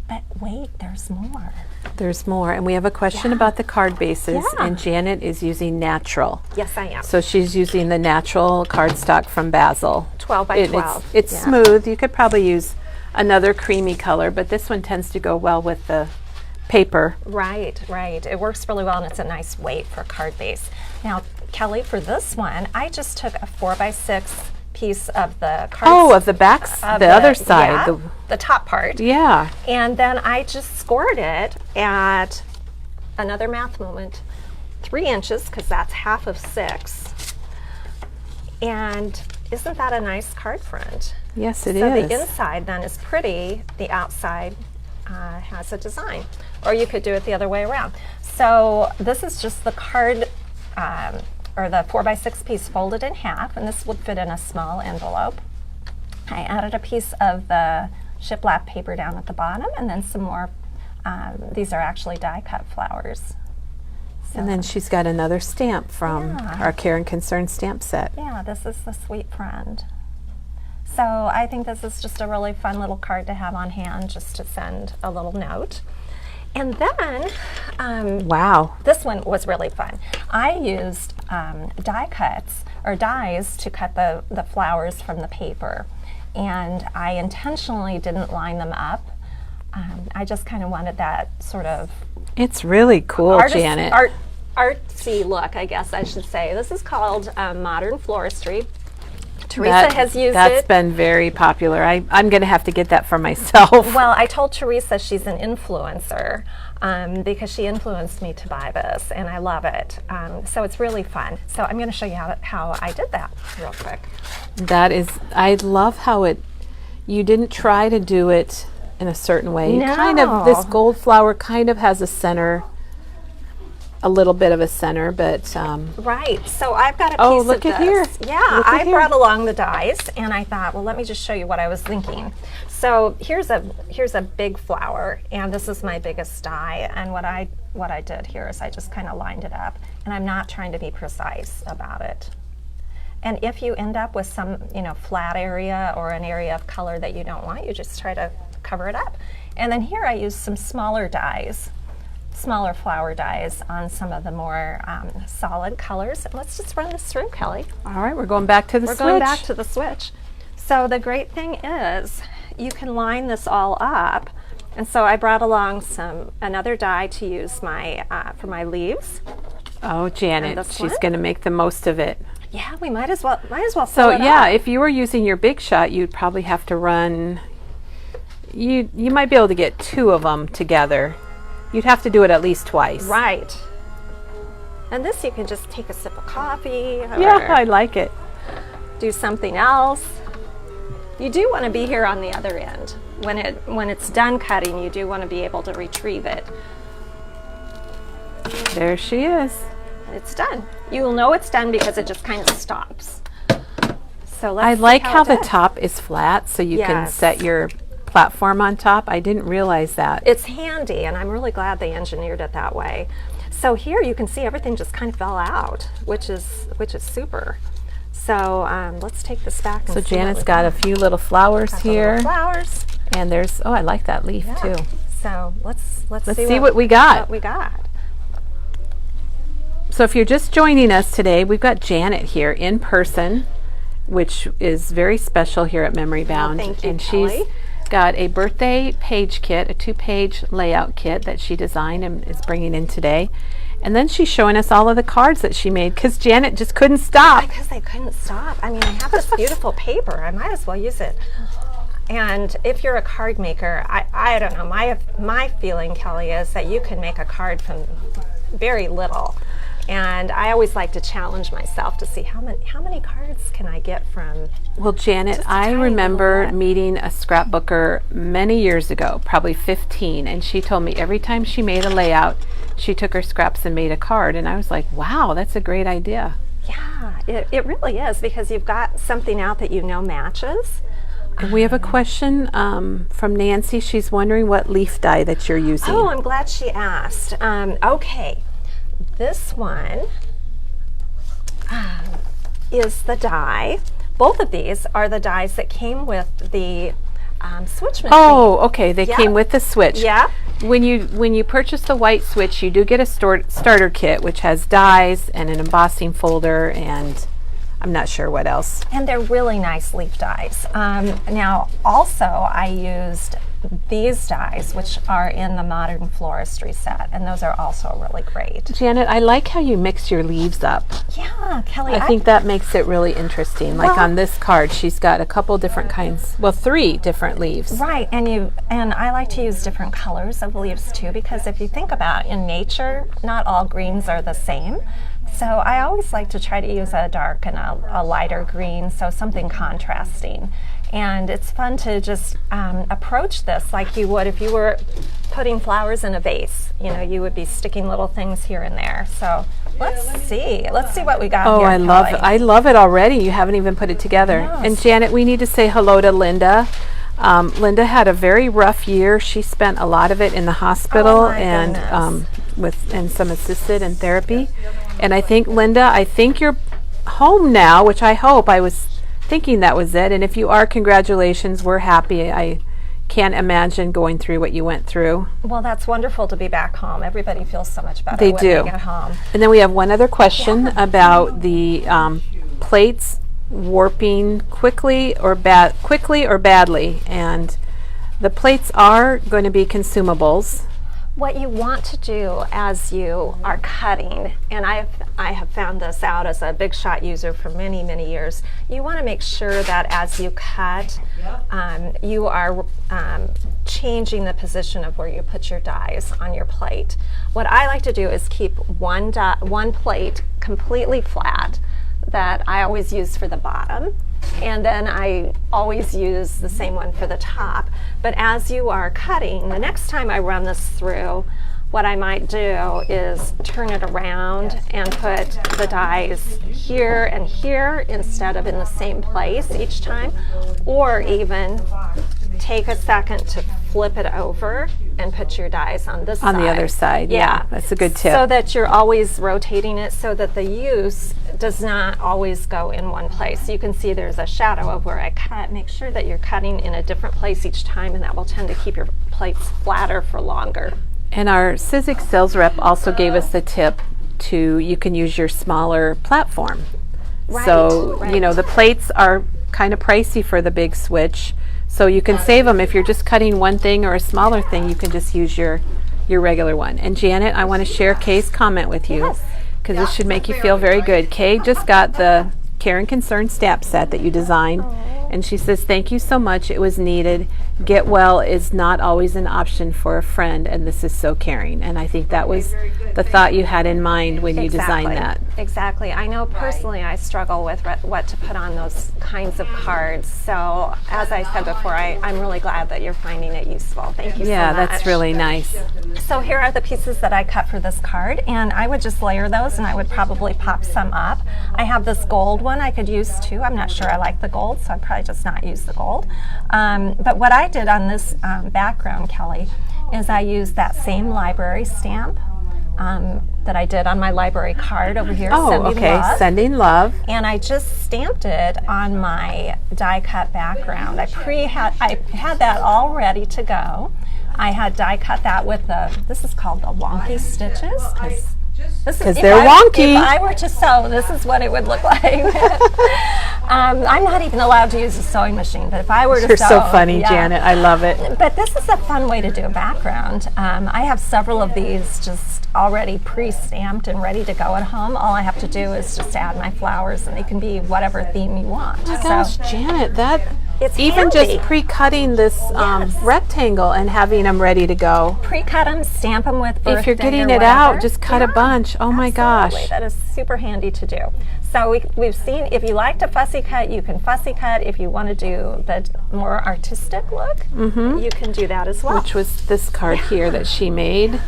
But wait, there's more. There's more. And we have a question about the card bases. Yeah. And Janet is using natural. Yes, I am. So she's using the natural cardstock from Basil. 12 by 12. It's Yeah. smooth. You could probably use another creamy color, but this one tends to go well with the paper. Right, right. It works really well, and it's a nice weight for a card base. Now, Kelly, for this one, I just took a 4 by 6 piece of the card. Oh, of the backs, the other side. Yeah, the top part. Yeah. And then I just scored it at, another math moment, 3 inches, because that's half of 6. And isn't that a nice card front? Yes, it is. So the inside then is pretty, the outside has a design. Or you could do it the other way around. So this is just the card, or the 4 by 6 piece folded in half, and this would fit in a small envelope. I added a piece of the shiplap paper down at the bottom, and then some more, these are actually die cut flowers. And then she's got another stamp from our Care and Concern stamp set. Yeah, this is the Sweet Friend. So I think this is just a really fun little card to have on hand, just to send a little note. And then, Wow. this one was really fun. I used die cuts, or dies, to cut the flowers from the paper. And I intentionally didn't line them up. I just kind of wanted that sort of It's really cool, Janet. artsy look, I guess I should say. This is called Modern Floristry Teresa has used That's it. been very popular. I'm going to have to get that for myself. Well, I told Teresa she's an influencer because she influenced me to buy this, and I love it. So it's really fun. So I'm going to show you how I did that real quick. That is, I love how you didn't try to do it in a certain way. No. Kind of, this gold flower kind of has a center, a little bit of a center, but Right. So I've got a piece oh, of look this. at here. Yeah, Look at I here. brought along the dies, and I thought, well, let me just show you what I was thinking. So here's a big flower, and this is my biggest die. And what I did here is I just kind of lined it up, and I'm not trying to be precise about it. And if you end up with some, flat area or an area of color that you don't want, you just try to cover it up. And then here I use some smaller dies, smaller flower dies on some of the more solid colors. And let's just run this through, Kelly. all right, we're going back to the We're switch. going back to the switch. So the great thing is you can line this all up. And so I brought along another die to use for my leaves. Oh, Janet, this she's one? going to make the most of it. Yeah, we might as well So fill it yeah, up. if you were using your big shot, you'd probably have to run. You might be able to get 2 of them together. You'd have to do it at least twice. Right. And this you can just take a sip of coffee or Yeah, I like it. do something else. You do want to be here on the other end. When it's done cutting, you do want to be able to retrieve it. There she is. It's done. You will know it's done because it just kind of stops. So let's I see like how it the does. top is flat, so you can Yes. set your platform on top. I didn't realize that. It's handy, and I'm really glad they engineered it that way. So here you can see everything just kind of fell out, which is super. So let's take this back. And So see what Janet's we got a few little flowers got the little here, flowers. and there's I like that leaf too. So let's see what we got. What we got. So if you're just joining us today, we've got Janet here in person, which is very special here at Memory Bound. thank you, and Kelly. she's got a birthday page kit, a 2-page layout kit that she designed and is bringing in today. And then she's showing us all of the cards that she made because Janet just couldn't stop. Because I couldn't stop. I mean, I have this beautiful paper. I might as well use it. And if you're a card maker, I don't know. My feeling, Kelly, is that you can make a card from very little. And I always like to challenge myself to see how many cards can I get from. Well, Janet, Just a I tiny remember little bit. meeting a scrapbooker many years ago, probably 15, and she told me every time she made a layout, she took her scraps and made a card. And I was like, wow, that's a great idea. Yeah, it really is, because you've got something out that you know matches. And we have a question from Nancy. She's wondering what leaf dye that you're using. Oh, I'm glad she asked. Okay, this one is the die. Both of these are the dies that came with the switch machine. Oh, okay. They Yeah. came with the switch. Yeah. When you purchase the white switch, you do get a starter kit, which has dies and an embossing folder, and I'm not sure what else. And they're really nice leaf dies. Now, also, I used these dies, which are in the Modern Floristry set, and those are also really great. Janet, I like how you mix your leaves up. Yeah, Kelly, I think that makes it really interesting. Like Well- on this card, she's got a couple different kinds, well, 3 different leaves. Right, and I like to use different colors of leaves too, because if you think about in nature, not all greens are the same. So I always like to try to use a dark and a lighter green, so something contrasting. And it's fun to just approach this like you would if you were putting flowers in a vase. You know, you would be sticking little things here and there. So let's see what we got Oh, here. I love it. Kelly. I love it already. You haven't even put it together. Yes. And Janet, we need to say hello to Linda. Linda had a very rough year. She spent a lot of it in the hospital Oh, my and goodness. and some assisted and therapy. And I think, Linda, you're home now, which I hope. I was thinking that was it. And if you are, congratulations. We're happy. I can't imagine going through what you went through. Well, that's wonderful to be back home. Everybody feels so much better They when do. they get home. And then we have one other question about the plates warping quickly or badly. And the plates are going to be consumables. What you want to do as you are cutting, and I have found this out as a Big Shot user for many, many years, you want to make sure that as you cut, you are changing the position of where you put your dies on your plate. What I like to do is keep one plate completely flat that I always use for the bottom, and then I always use the same one for the top. But as you are cutting, the next time I run this through, what I might do is turn it around and put the dies here and here instead of in the same place each time, or even take a second to flip it over and put your dies on this side. On the other side, yeah. That's a good tip. So that you're always rotating it so that the use does not always go in one place. You can see there's a shadow of where I cut. Make sure that you're cutting in a different place each time, and that will tend to keep your plates flatter for longer. And our Sizzix sales rep also gave us the tip to, you can use your smaller platform. So, you know, the plates are kind of pricey for the big switch. So you can save them if you're just cutting one thing or a smaller thing. You can just use your regular one. And Janet, I want to share Kay's comment with you, because this should make you feel very good. Kay just got the Care and Concern stamp set that you designed, and she says, thank you so much, it was needed. Get well is not always an option for a friend, and this is so caring. And I think that was the thought you had in mind when you designed that. Exactly. I know personally I struggle with what to put on those kinds of cards. So as I said before, I'm really glad that you're finding it useful. Thank you so much. Yeah, that's really nice. So here are the pieces that I cut for this card, and I would just layer those, and I would probably pop some up. I have this gold one I could use too. I'm not sure I like the gold, so I'd probably just not use the gold. But what I did on this background, Kelly, is I used that same library stamp that I did on my library card over here. Oh, okay, Sending Love. And I just stamped it on my die cut background. I had that all ready to go. I had die cut that with this is called the wonky stitches, because they're wonky. If I were to sew, this is what it would look like. I'm not even allowed to use a sewing machine, but if I were to You're sew, so funny, Janet. I love it. But this is a fun way to do a background. I have several of these just already pre-stamped and ready to go at home. All I have to do is just add my flowers, and they can be whatever theme you want. Oh my gosh, Janet, it's even handy. Just pre-cutting this rectangle and having them ready to go. Pre-cut them, stamp them with birthday. If you're getting or it whatever. out, just cut a bunch. Oh my gosh. That is super handy to do. So we've seen, if you like to fussy cut, you can fussy cut. If you want to do the more artistic look, you can do that as well. Which was this card here that she made.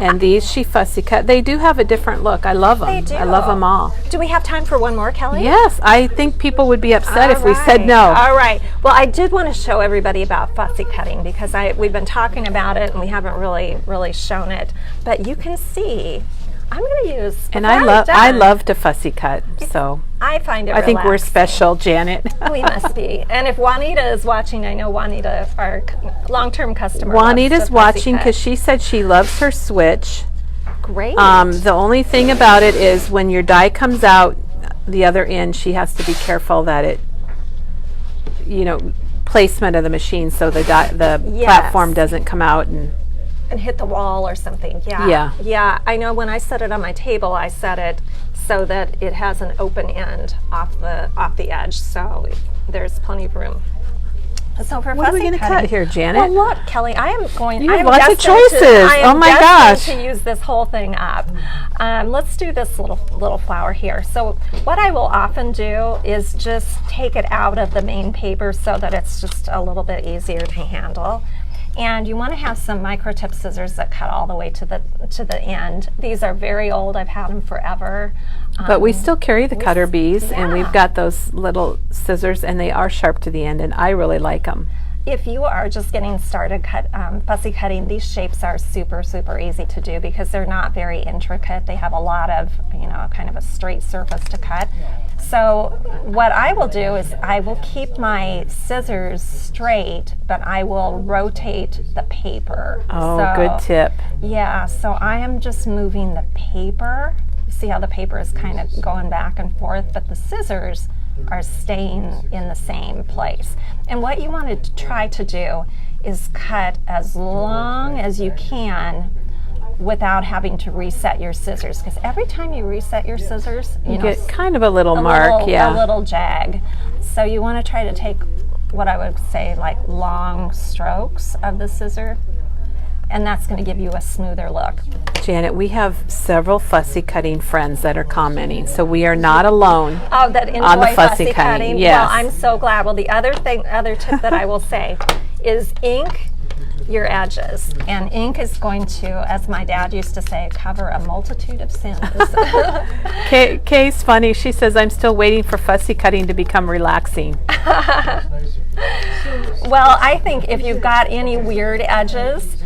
And these she fussy cut. They do have a different look. I love them. They do. I love them all. Do we have time for one more, Kelly? Yes, I think people would be upset if we said no. All right. Well, I did want to show everybody about fussy cutting, because we've been talking about it and we haven't really shown it. But you can see, I'm going to use. And I love to fussy cut, so I find it. I think we're special, Janet. We must be. And if Juanita is watching, I know Juanita, our long-term customer. Juanita's watching because she said she loves her switch. Great. The only thing about it is when your die comes out the other end, she has to be careful that it, placement of the machine so the platform doesn't come out and hit the wall or something. Yeah. I know when I set it on my table, I set it so that it has an open end off the edge, so there's plenty of room. So for what are we going to cut here, Janet? Well, look, Kelly, I am lots of choices. Oh my gosh! To use this whole thing up. Let's do this little flower here. So what I will often do is just take it out of the main paper so that it's just a little bit easier to handle. And you want to have some micro tip scissors that cut all the way to the end. These are very old. I've had them forever. But we still carry the cutter bees, and we've got those little scissors, and they are sharp to the end, and I really like them. If you are just getting started fussy cutting, these shapes are super, super easy to do because they're not very intricate. They have a lot of, kind of a straight surface to cut. So what I will do is I will keep my scissors straight, but I will rotate the paper. Oh, good tip. Yeah, so I am just moving the paper. You see how the paper is kind of going back and forth, but the scissors are staying in the same place. And what you want to try to do is cut as long as you can without having to reset your scissors, because every time you reset your scissors, You get kind of a little mark, a little jag. So you want to try to take what I would say like long strokes of the scissor, and that's going to give you a smoother look. Janet, we have several fussy cutting friends that are commenting, so we are not alone. Oh, that enjoy on the fussy cutting. Yes. Well, I'm so glad. Well, the other tip that I will say is ink your edges, and ink is going to, as my dad used to say, cover a multitude of sins. Kay's funny. She says, I'm still waiting for fussy cutting to become relaxing. Well, I think if you've got any weird edges,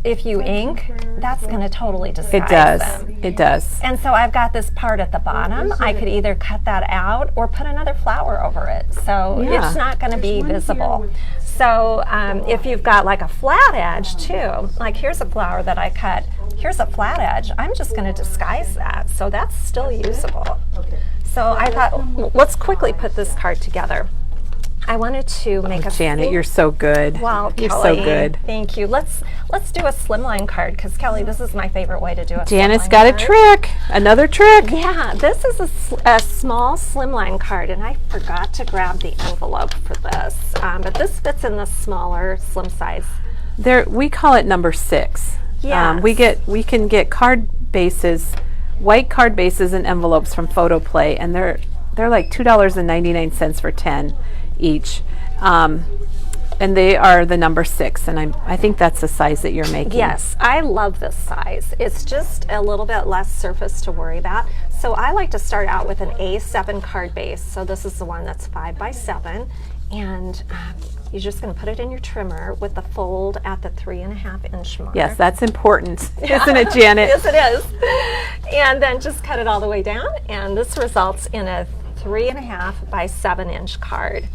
if you ink, that's going to totally disguise them. It does. And so I've got this part at the bottom. I could either cut that out or put another flower over it. So it's not going to be visible. So if you've got like a flat edge too, like here's a flower that I cut, here's a flat edge, I'm just going to disguise that. So that's still usable. So I thought, let's quickly put this card together. I wanted to make a Janet, you're so good. Wow, you're Kelly, so good. Thank you. Let's do a slimline card, because Kelly, this is my favorite way to do a Janet's slimline got card. a trick. Another trick. Yeah, this is a small slimline card, and I forgot to grab the envelope for this. But this fits in the smaller, slim size. We call it number 6. Yes. We can get card bases, white card bases and envelopes from PhotoPlay, and they're like $2.99 for 10 each. And they are the number 6, and I think that's the size that you're making. Yes, I love this size. It's just a little bit less surface to worry about. So I like to start out with an A7 card base. So this is the one that's 5 by 7, and you're just going to put it in your trimmer with the fold at the 3.5 inch mark. Yes, that's important, isn't it, Janet? Yes, it is. And then just cut it all the way down, and this results in a 3.5 by 7 inch card.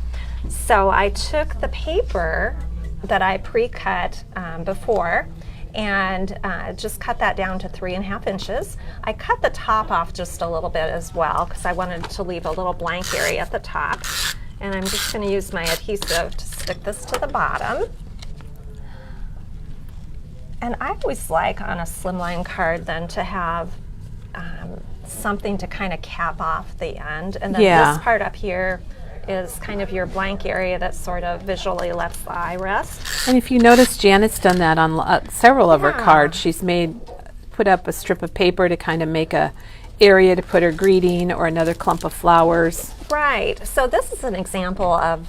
So I took the paper that I pre-cut before and just cut that down to 3.5 inches. I cut the top off just a little bit as well, because I wanted to leave a little blank area at the top. And I'm just going to use my adhesive to stick this to the bottom. And I always like on a slimline card then to have something to kind of cap off the end. And then this part up here is kind of your blank area that sort of visually lets the eye rest. And if you notice, Janet's done that on several of her cards. She's put up a strip of paper to kind of make a area to put her greeting or another clump of flowers. Right. So this is an example of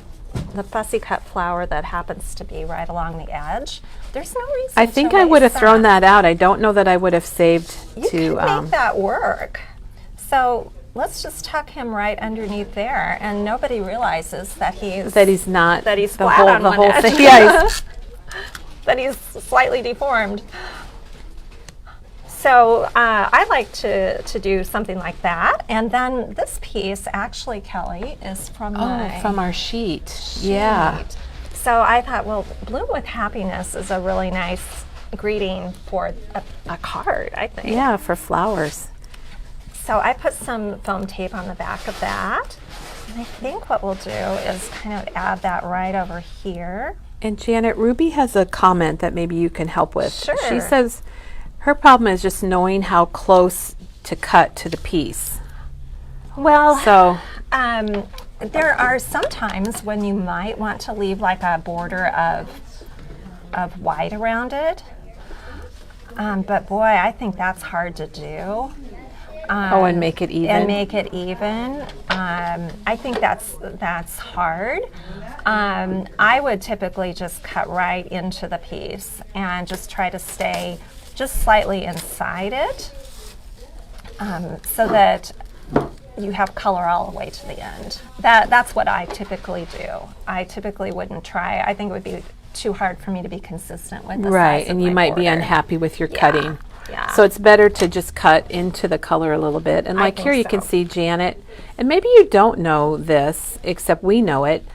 the fussy cut flower that happens to be right along the edge. There's no reason I think to I would have waste thrown that out. I don't know that I would have saved You can make that work. So let's just tuck him right underneath there, and nobody realizes that he's not that he's the flat whole, on the one whole edge. thing. Yeah, that he's slightly deformed. So I like to do something like that, and then this piece actually, Kelly, is from from our sheet. Yeah. So I thought, well, Bloom with Happiness is a really nice greeting for a card, I think. Yeah, for flowers. So I put some foam tape on the back of that, and I think what we'll do is kind of add that right over here. And Janet, Ruby has a comment that maybe you can help with. Sure. She says her problem is just knowing how close to cut to the piece. Well, so there are some times when you might want to leave like a border of white around it, but boy, I think that's hard to do. And make it even. And make it even. I think that's hard. I would typically just cut right into the piece and just try to stay just slightly inside it, so that you have color all the way to the end. That's what I typically do. I typically wouldn't try. I think it would be too hard for me to be consistent with the right, size and of you my might be border. unhappy with your cutting. Yeah. So it's better to just cut into the color a little bit. And like I here you think can so. see Janet, and maybe you don't know this, except we know it.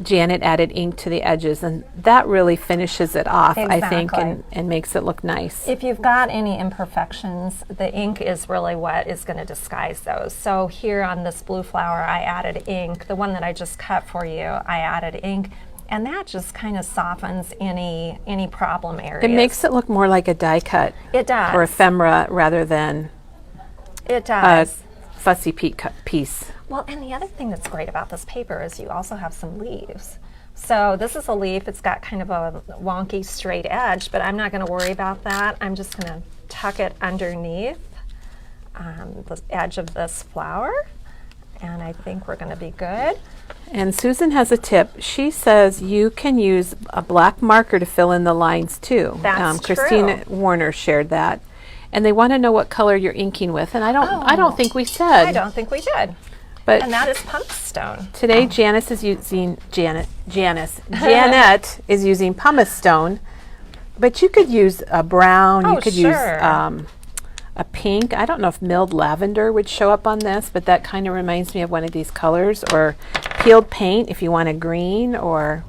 Janet added ink to the edges, and that really finishes it off, I think, Exactly. and makes it look nice. If you've got any imperfections, the ink is really what is going to disguise those. So here on this blue flower, I added ink. The one that I just cut for you, I added ink. And that just kind of softens any problem areas. It makes it look more like a die cut. It does. Or ephemera rather than It a does. fussy piece. Well, and the other thing that's great about this paper is you also have some leaves. So this is a leaf. It's got kind of a wonky straight edge, but I'm not going to worry about that. I'm just going to tuck it underneath the edge of this flower, and I think we're going to be good. And Susan has a tip. She says you can use a black marker to fill in the lines too. That's Christina true. Warner shared that. And they want to know what color you're inking with, and I don't think we said. I don't think we did. But And that is pumice stone. today Janice is using Janet is using pumice stone, but you could use a brown, Oh, you could sure. use a pink. I don't know if milled lavender would show up on this, but that kind of reminds me of one of these colors, or peeled paint if you want a green, or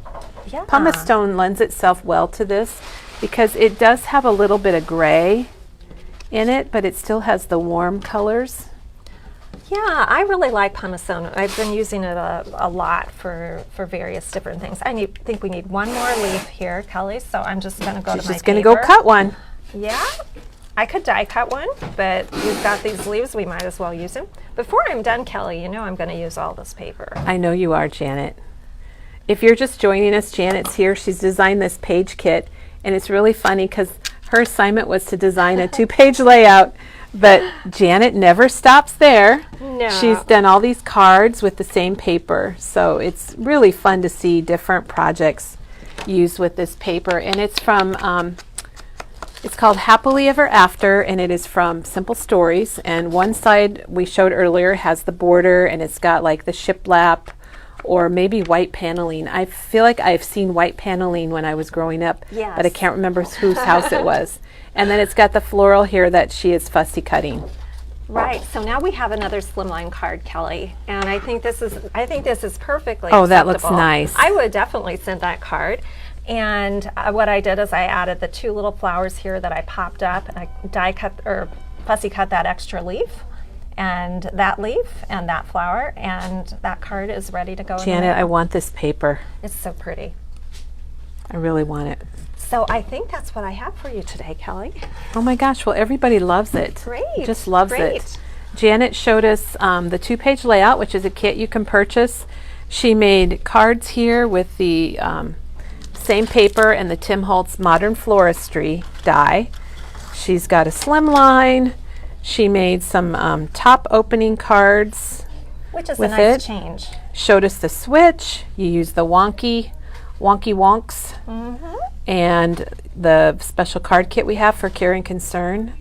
Yeah. pumice stone lends itself well to this because it does have a little bit of gray in it, but it still has the warm colors. Yeah, I really like pumice stone. I've been using it a lot for various different things. I think we need one more leaf here, Kelly, so I'm just going to go to my She's just going to go paper. cut one. Yeah, I could die cut one, but we've got these leaves, we might as well use them. Before I'm done, Kelly, you know I'm going to use all this paper. I know you are, Janet. If you're just joining us, Janet's here. She's designed this page kit, and it's really funny because her assignment was to design a 2-page layout, but Janet never stops there. No. She's done all these cards with the same paper, so it's really fun to see different projects used with this paper. And it's from, it's called Happily Ever After, and it is from Simple Stories. And one side we showed earlier has the border, and it's got like the shiplap or maybe white paneling. I feel like I've seen white paneling when I was growing up, Yes. but I can't remember whose house it was. And then it's got the floral here that she is fussy cutting. Right, so now we have another slimline card, Kelly, and I think this is perfectly Oh, that looks acceptable. nice. I would definitely send that card. And what I did is I added the 2 little flowers here that I popped up, and I die cut or fussy cut that extra leaf, and that leaf, and that flower, and that card is ready to go in the Janet, mail. I want this paper. It's so pretty. I really want it. So I think that's what I have for you today, Kelly. Oh my gosh, well, everybody loves it. Great, Just loves great. it. Janet showed us the 2-page layout, which is a kit you can purchase. She made cards here with the same paper and the Tim Holtz Modern Floristry die. She's got a slimline. She made some top opening cards. Which is a with nice it. change. Showed us the switch. You use the wonky wonks. And the special card kit we have for Care and Concern.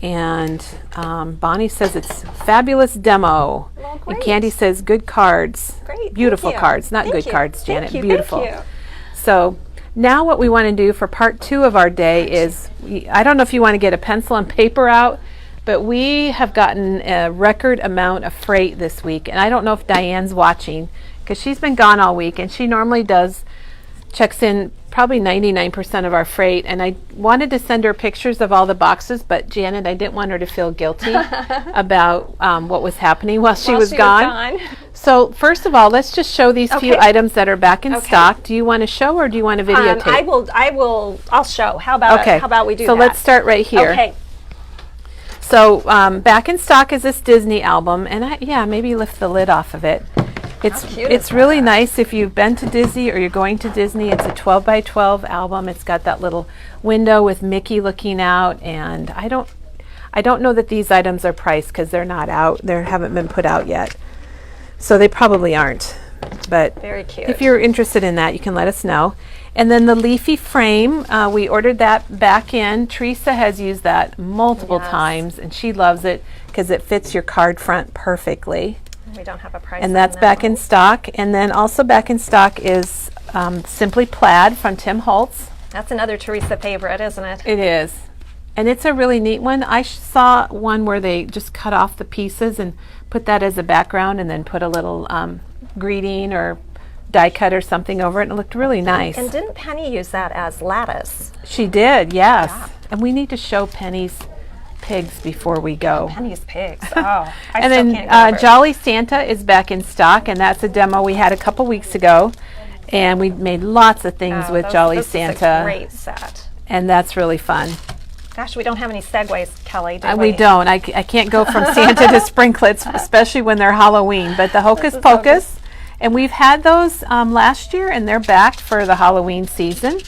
And Bonnie says it's fabulous demo. Well, And great. Candy says good cards. Great, Beautiful thank you. cards, not Thank good you. cards, Thank Janet. you, Beautiful. thank you. So now what we want to do for part 2 of our day is, I don't know if you want to get a pencil and paper out, but we have gotten a record amount of freight this week. And I don't know if Diane's watching because she's been gone all week, and she normally checks in probably 99% of our freight. And I wanted to send her pictures of all the boxes, but Janet, I didn't want her to feel guilty about what was happening while she was gone. So first of all, let's just show these few Okay. items that are back in stock. Do you want to show or do you want to videotape? I'll show. How about we do so that? let's start right here. Okay. So back in stock is this Disney album, and maybe lift the lid off of it. It's cute it's is really nice if you've been to Disney or you're going to Disney. It's a 12 by 12 album. It's got that little window with Mickey looking out, and I don't know that these items are priced because they're not out. They haven't been put out yet, so they probably aren't. But Very cute. if you're interested in that, you can let us know. And then the leafy frame, we ordered that back in. Teresa has used that multiple Yes. times, and she loves it because it fits your card front perfectly. We don't have a price. And on that's that back one. in stock. And then also back in stock is Simply Plaid from Tim Holtz. That's another Teresa favorite, isn't it? It is. And it's a really neat one. I saw one where they just cut off the pieces and put that as a background and then put a little greeting or die cut or something over it, and it looked really nice. And didn't Penny use that as lattice? She did, yes. Yeah. And we need to show Penny's pigs before we go. Penny's pigs. Oh, I And still then can't get over it. Jolly Santa is back in stock, and that's a demo we had a couple weeks ago. And we made lots of things Oh, with Jolly this Santa. is a great set. And that's really fun. Gosh, we don't have any segues, Kelly, do We don't. I can't go from Santa to sprinklets, especially when they're Halloween. But the Hocus Pocus, and we've had those last year, and they're back for the Halloween season.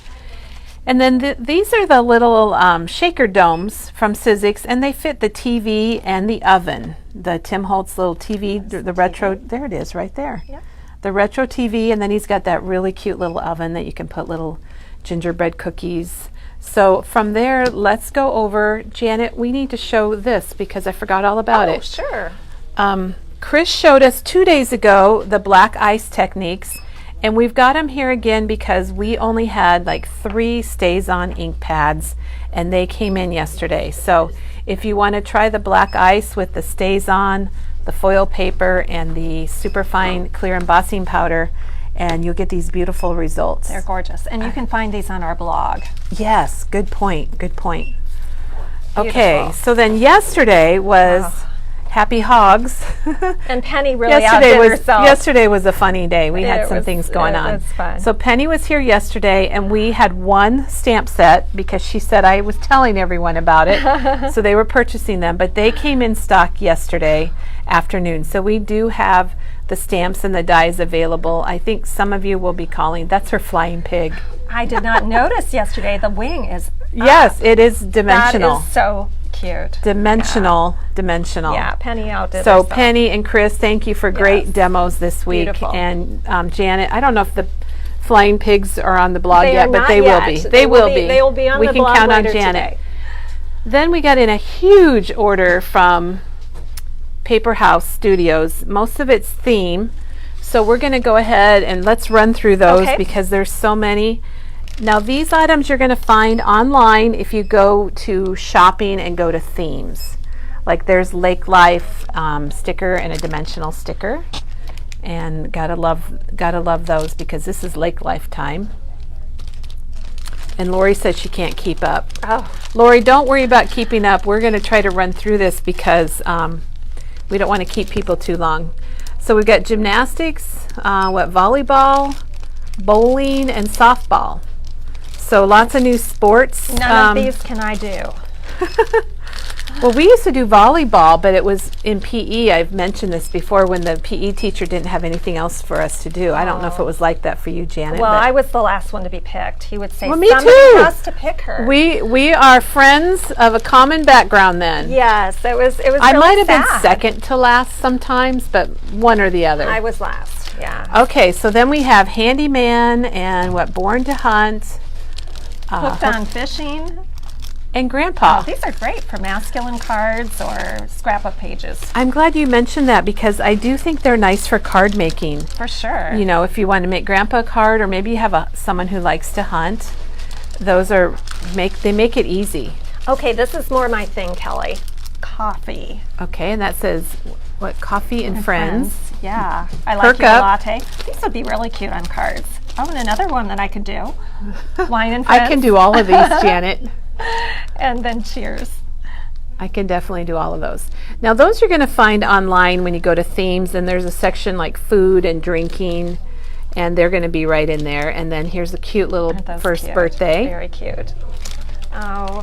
And then these are the little shaker domes from Sizzix, and they fit the TV and the oven. The Tim Holtz little TV, the retro, there it is right there. Yep. The retro TV, and then he's got that really cute little oven that you can put little gingerbread cookies. So from there, let's go over. Janet, we need to show this because I forgot all about it. Sure. Chris showed us 2 days ago the black ice techniques, and we've got them here again because we only had like 3 Stays-On ink pads, and they came in yesterday. So if you want to try the black ice with the Stays-On, the foil paper, and the superfine clear embossing powder, and you'll get these beautiful results. They're gorgeous. And you can find these on our blog. Yes, good point, good point. Beautiful. Okay, so then yesterday was Happy Hogs. And Penny really outdid herself. Yesterday was a funny day. We had some was- things going on. It was fun. So Penny was here yesterday, and we had one stamp set because she said I was telling everyone about it. So they were purchasing them, but they came in stock yesterday afternoon. So we do have the stamps and the dies available. I think some of you will be calling. That's her flying pig. I did not notice yesterday. The wing is Yes, it is dimensional. That is so cute. Dimensional. Yeah, Penny outdid So herself. Penny and Chris, thank you for great Yes. demos this week. Beautiful. And Janet, I don't know if the flying pigs are on the blog They yet, are but not they yet. will be. They will be. They will be on we the can blog count on later Janet. today. Then we got in a huge order from Paper House Studios. Most of it's theme. So we're going to go ahead and let's run through those because there's so many. Now these items you're going to find online if you go to shopping and go to themes. Like there's Lake Life sticker and a dimensional sticker, and gotta love those because this is Lake Life time. And Lori says she can't keep up. Oh, Lori, don't worry about keeping up. We're going to try to run through this because we don't want to keep people too long. So we've got gymnastics, volleyball, bowling, and softball. So lots of new sports. none of these can I do. Well, we used to do volleyball, but it was in PE. I've mentioned this before when the PE teacher didn't have anything else for us to do. I don't know if it was like that for you, Janet. Well, but I was the last one to be picked. He would say, Well, me somebody too. has to pick her. we are friends of a common background then. Yes, it was really I might have sad. been second to last sometimes, but one or the other. I was last, yeah. Okay, so then we have Handyman and Born to Hunt. Hooked on fishing. And Grandpa. These are great for masculine cards or scrapbook pages. I'm glad you mentioned that because I do think they're nice for card making. For sure. You know, if you want to make Grandpa a card, or maybe you have someone who likes to hunt, those are they make it easy. Okay, this is more my thing, Kelly. Coffee. Okay, and that says what? Coffee and friends. Yeah, I like Perk your up. latte. These would be really cute on cards. Oh, and another one that I could do. Wine and friends. I can do all of these, Janet. And then cheers. I can definitely do all of those. Now those you're going to find online when you go to themes, and there's a section like food and drinking, and they're going to be right in there. And then here's a cute little Aren't those first cute? birthday. Very cute. Oh,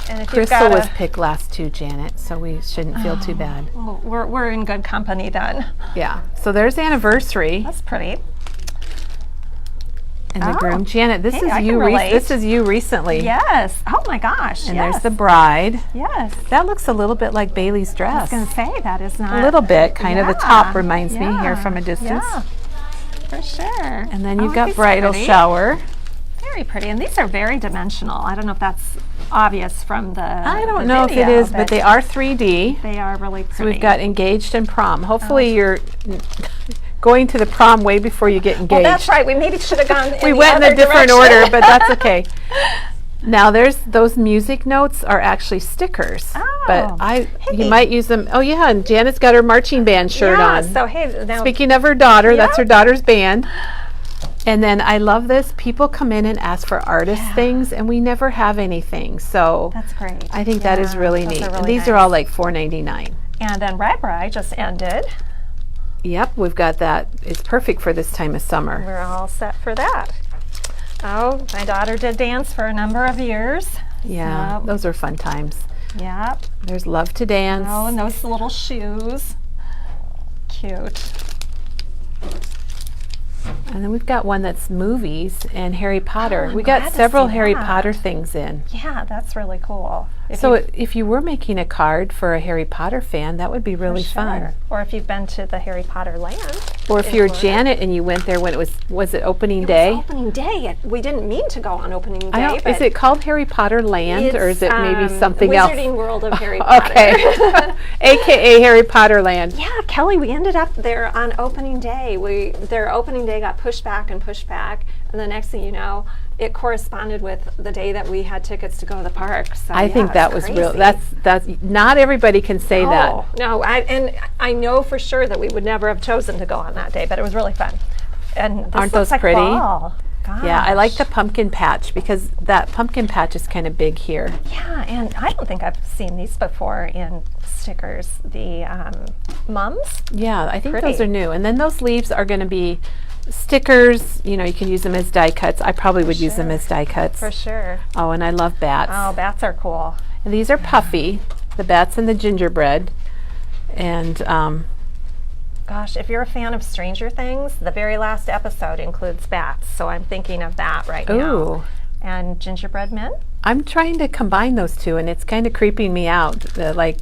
and if Crystal you've got was picked last too, Janet, so we shouldn't feel too bad. well, we're in good company then. Yeah, so there's anniversary That's pretty. and the Oh, groom. Janet, this hey, is I you. can relate. This is you recently. Yes. Oh my gosh. And yes. there's the bride. Yes. That looks a little bit like Bailey's I dress. was going to say that is not A little bit, kind of. The Yeah, top reminds me here yeah, from a distance. Yeah, for sure. And then Oh, you've got these are bridal pretty. shower. Very pretty, and these are very dimensional. I don't know if that's obvious from the I don't the know if it video, is, but they are 3D. They are really pretty. So we've got engaged and prom. Oh. Hopefully you're going to the prom way before you get engaged. Well, that's right. We maybe should have gone. We the went in a other different direction. order, but that's okay. Now there's those music notes are actually stickers, but Hey. you might use them. Oh yeah, and Janet's got her marching band shirt Yeah, on. So hey, now Speaking of her daughter, that's Yeah. her daughter's band. And then I love this. People come in and ask for artist things, and we never have anything. So that's great. I think that is Yeah, really those neat. are And really these are nice. all like $4.99. And then Red Bride just ended. Yep, we've got that. It's perfect for this time of summer. We're all set for that. Oh, my daughter did dance for a number of years. Yeah, So, those are fun times. yep. There's Love to Dance. Oh, and those little shoes. Cute. And then we've got one that's movies and Harry Potter. Oh, I'm We got glad to several see Harry that. Potter things in. Yeah, that's really cool. If you were making a card for a Harry Potter fan, that would be really fun. Or if you've been to the Harry Potter land. Or if in you're Florida. Janet and you went there when it was it opening It day? was opening day. We didn't mean to go on opening day. I don't, but is it called Harry Potter Land or is it maybe something else? Wizarding World of Harry Potter. Okay, AKA Harry Potter Land. Yeah, Kelly, we ended up there on opening day. Their opening day got pushed back, and the next thing you know, it corresponded with the day that we had tickets to go to the park. So I think that was real. crazy. That's not everybody can say that. No, I know for sure that we would never have chosen to go on that day, but it was really fun. And this Aren't looks those like pretty? fall. Yeah, I like the Gosh. pumpkin patch because that pumpkin patch is kind of big here. Yeah, and I don't think I've seen these before in stickers. The mums. Yeah, I think those Pretty. are new. And then those leaves are going to be stickers. You know, you can use them as die cuts. I probably would use them sure. as die cuts. For sure. Oh, and I love bats. Oh, bats are cool. And these are puffy, the bats and the gingerbread. And Gosh, if you're a fan of Stranger Things, the very last episode includes bats, so I'm thinking of that right now. ooh, And gingerbread men. I'm trying to combine those two, and it's kind of creeping me out. Like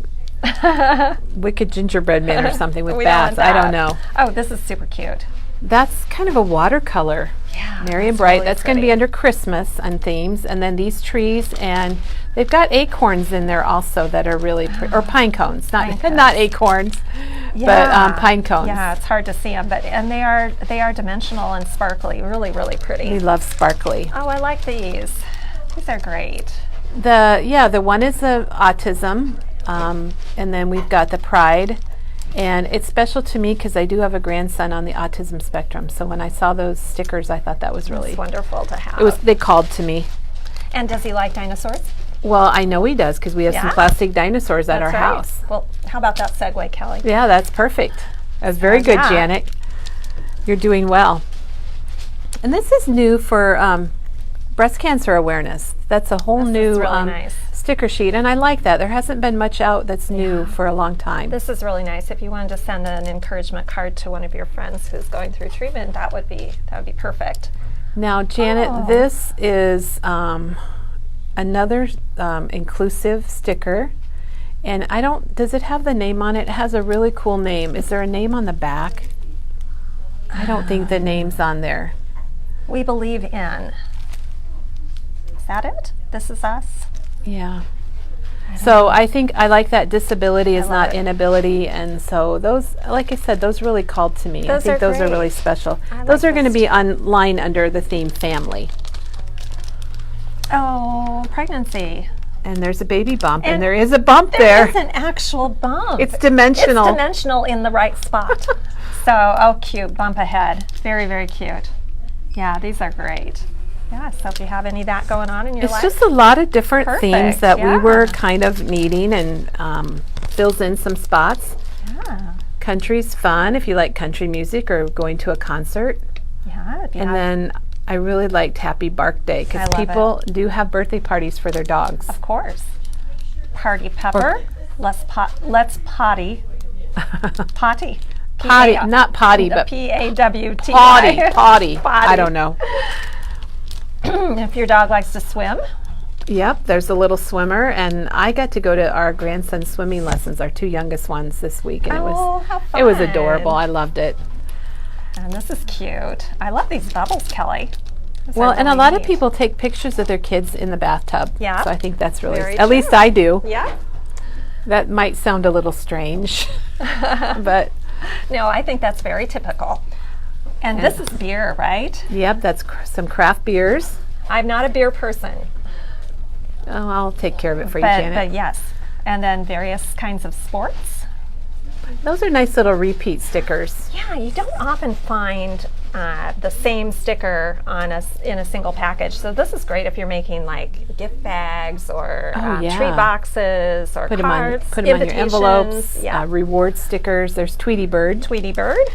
wicked gingerbread men or something with We don't bats. want I don't that. know. Oh, this is super cute. That's kind of a watercolor. Yeah, Merry and that's Bright. really That's going to be pretty. under Christmas on themes. And then these trees, and they've got acorns in there also that are really or pine cones, not Pine not acorns, but pine cones. Yeah, it's hard to see them, and they are dimensional and sparkly. Really, really pretty. We love sparkly. Oh, I like these. These are great. The one is the autism, and then we've got the pride. And it's special to me because I do have a grandson on the autism spectrum. So when I saw those stickers, I thought that was really It's wonderful to have. They called to me. And does he like dinosaurs? Well, I know he does because we have some Yeah? plastic dinosaurs at our That's right. house. Well, how about that segue, Kelly? Yeah, that's perfect. That was very good, yeah. Janet. You're doing well. And this is new for breast cancer awareness. That's a whole This is new really nice. sticker sheet, and I like that. There hasn't been much out that's new for a long time. This is really nice. If you wanted to send an encouragement card to one of your friends who's going through treatment, that would be perfect. Now, Janet, Oh. this is another inclusive sticker. And does it have the name on it? It has a really cool name. Is there a name on the back? I don't think the name's on there. We believe in. Is that it? This is us? Yeah. So I think I like that disability is love not it. inability, and so those, like I said, those really called to me. I Those think are those are great. really special. I Those like are going to those be online under the theme family. Oh, pregnancy. And there's a baby bump, and And there is a bump There there. is an actual bump. It's dimensional. It's dimensional in the right spot. So, oh, cute. Bump ahead. Very, very cute. Yeah, these are great. Yeah, so if you have any of that going on in your It's life. just a lot of different themes Perfect, that we were yeah. kind of needing, and fills in some spots. Yeah, Country's fun if you like country music or going to a concert. yeah. If you And have, then I really liked Happy Bark Day I because love people do have birthday parties for their dogs. of course. Party pepper. Let's potty. Potty. Potty, not potty, but P-A-W-T. potty. I don't know. If your dog likes to swim. Yep, there's a little swimmer, and I got to go to our grandson's swimming lessons, our two youngest ones this week, and Oh, how it was fun. adorable. I loved it. And this is cute. I love these bubbles, Kelly. These Well, are and a really lot of neat. people take pictures of their kids in the bathtub. Yeah. So I think that's really, Very at least true. I do. Yeah. That might sound a little strange, but No, I think that's very typical. And this is beer, right? yep, that's some craft beers. I'm not a beer person, Oh, I'll take care of it for you, but Janet. yes. And then various kinds of sports. Those are nice little repeat stickers. Yeah, you don't often find the same sticker on in a single package. So this is great if you're making like gift bags or yeah. treat boxes or cards, put them on your envelopes. Yeah. Reward stickers. There's Tweety Bird. Tweety Bird.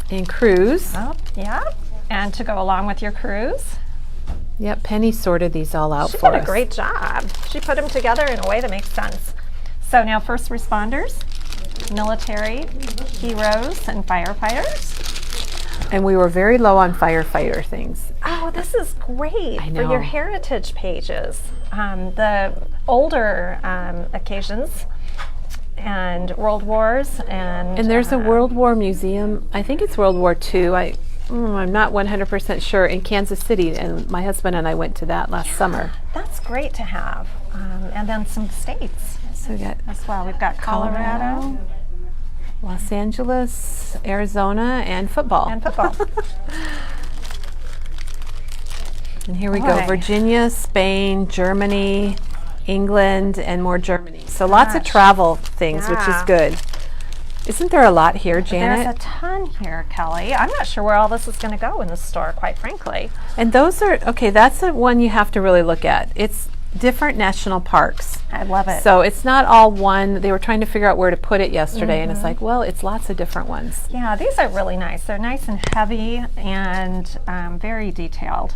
And Cruise. Oh, yeah. And to go along with your cruise. Yep, Penny sorted these all out She for did us. a great job. She put them together in a way that makes sense. So now first responders, military, heroes, and firefighters. And we were very low on firefighter things. Oh, this is great I for your know. heritage pages. The older occasions and World Wars And there's a World War museum. I think it's World War II. I'm not 100% sure, in Kansas City, and my husband and I went to that last summer. That's great to have. And then some states So we got as well. We've got Colorado Los Angeles, Arizona, and football. and football. And here we go, Boy. Virginia, Spain, Germany, England, and more Germany. So lots of Gosh. travel things, which is Yeah. good. Isn't there a lot here, Janet? There's a ton here, Kelly. I'm not sure where all this is going to go in the store, quite frankly. And those are, okay, that's the one you have to really look at. It's different national parks. I love it. So it's not all one. They were trying to figure out where to put it yesterday, and it's like, well, it's lots of different ones. Yeah, these are really nice. They're nice and heavy and very detailed.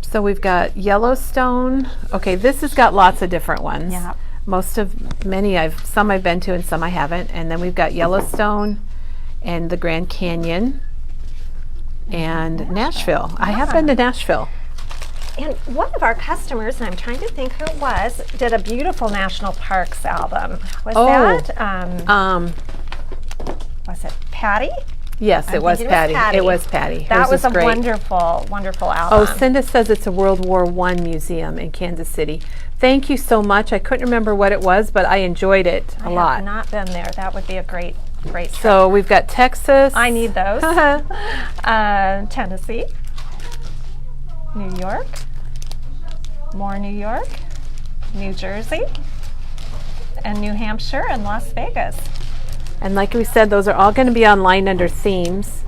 So we've got Yellowstone. Okay, this has got lots of different ones. Yeah. Some I've been to and some I haven't. And then we've got Yellowstone and the Grand Canyon and Nashville. I have been to Nashville. And one of our customers, and I'm trying to think who it was, did a beautiful national parks album. Was it Patty? Yes, it was thinking Patty. It was Patty. That Hers was is a great. wonderful, wonderful album. Oh, Cinda says it's a World War I museum in Kansas City. Thank you so much. I couldn't remember what it was, but I enjoyed it a I lot. have not been there. That would be a great trip. So we've got Texas. I need those. Tennessee, New York, more New York, New Jersey, and New Hampshire and Las Vegas. And like we said, those are all going to be online under themes.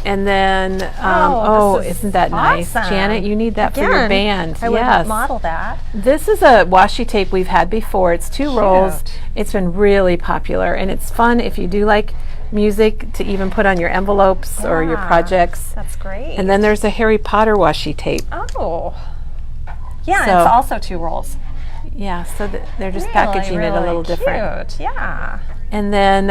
And then, this is isn't that nice? awesome. Janet, you need that for your band. I would Yes. model that. This is a washi tape we've had before. It's 2 rolls. Cute. It's been really popular. And it's fun if you do like music to even put on your envelopes or your Yeah. projects. That's great. And then there's a Harry Potter washi tape. oh, yeah, So- it's also 2 rolls. Yeah, so they're just Really, packaging it a really little different. cute. Yeah. And then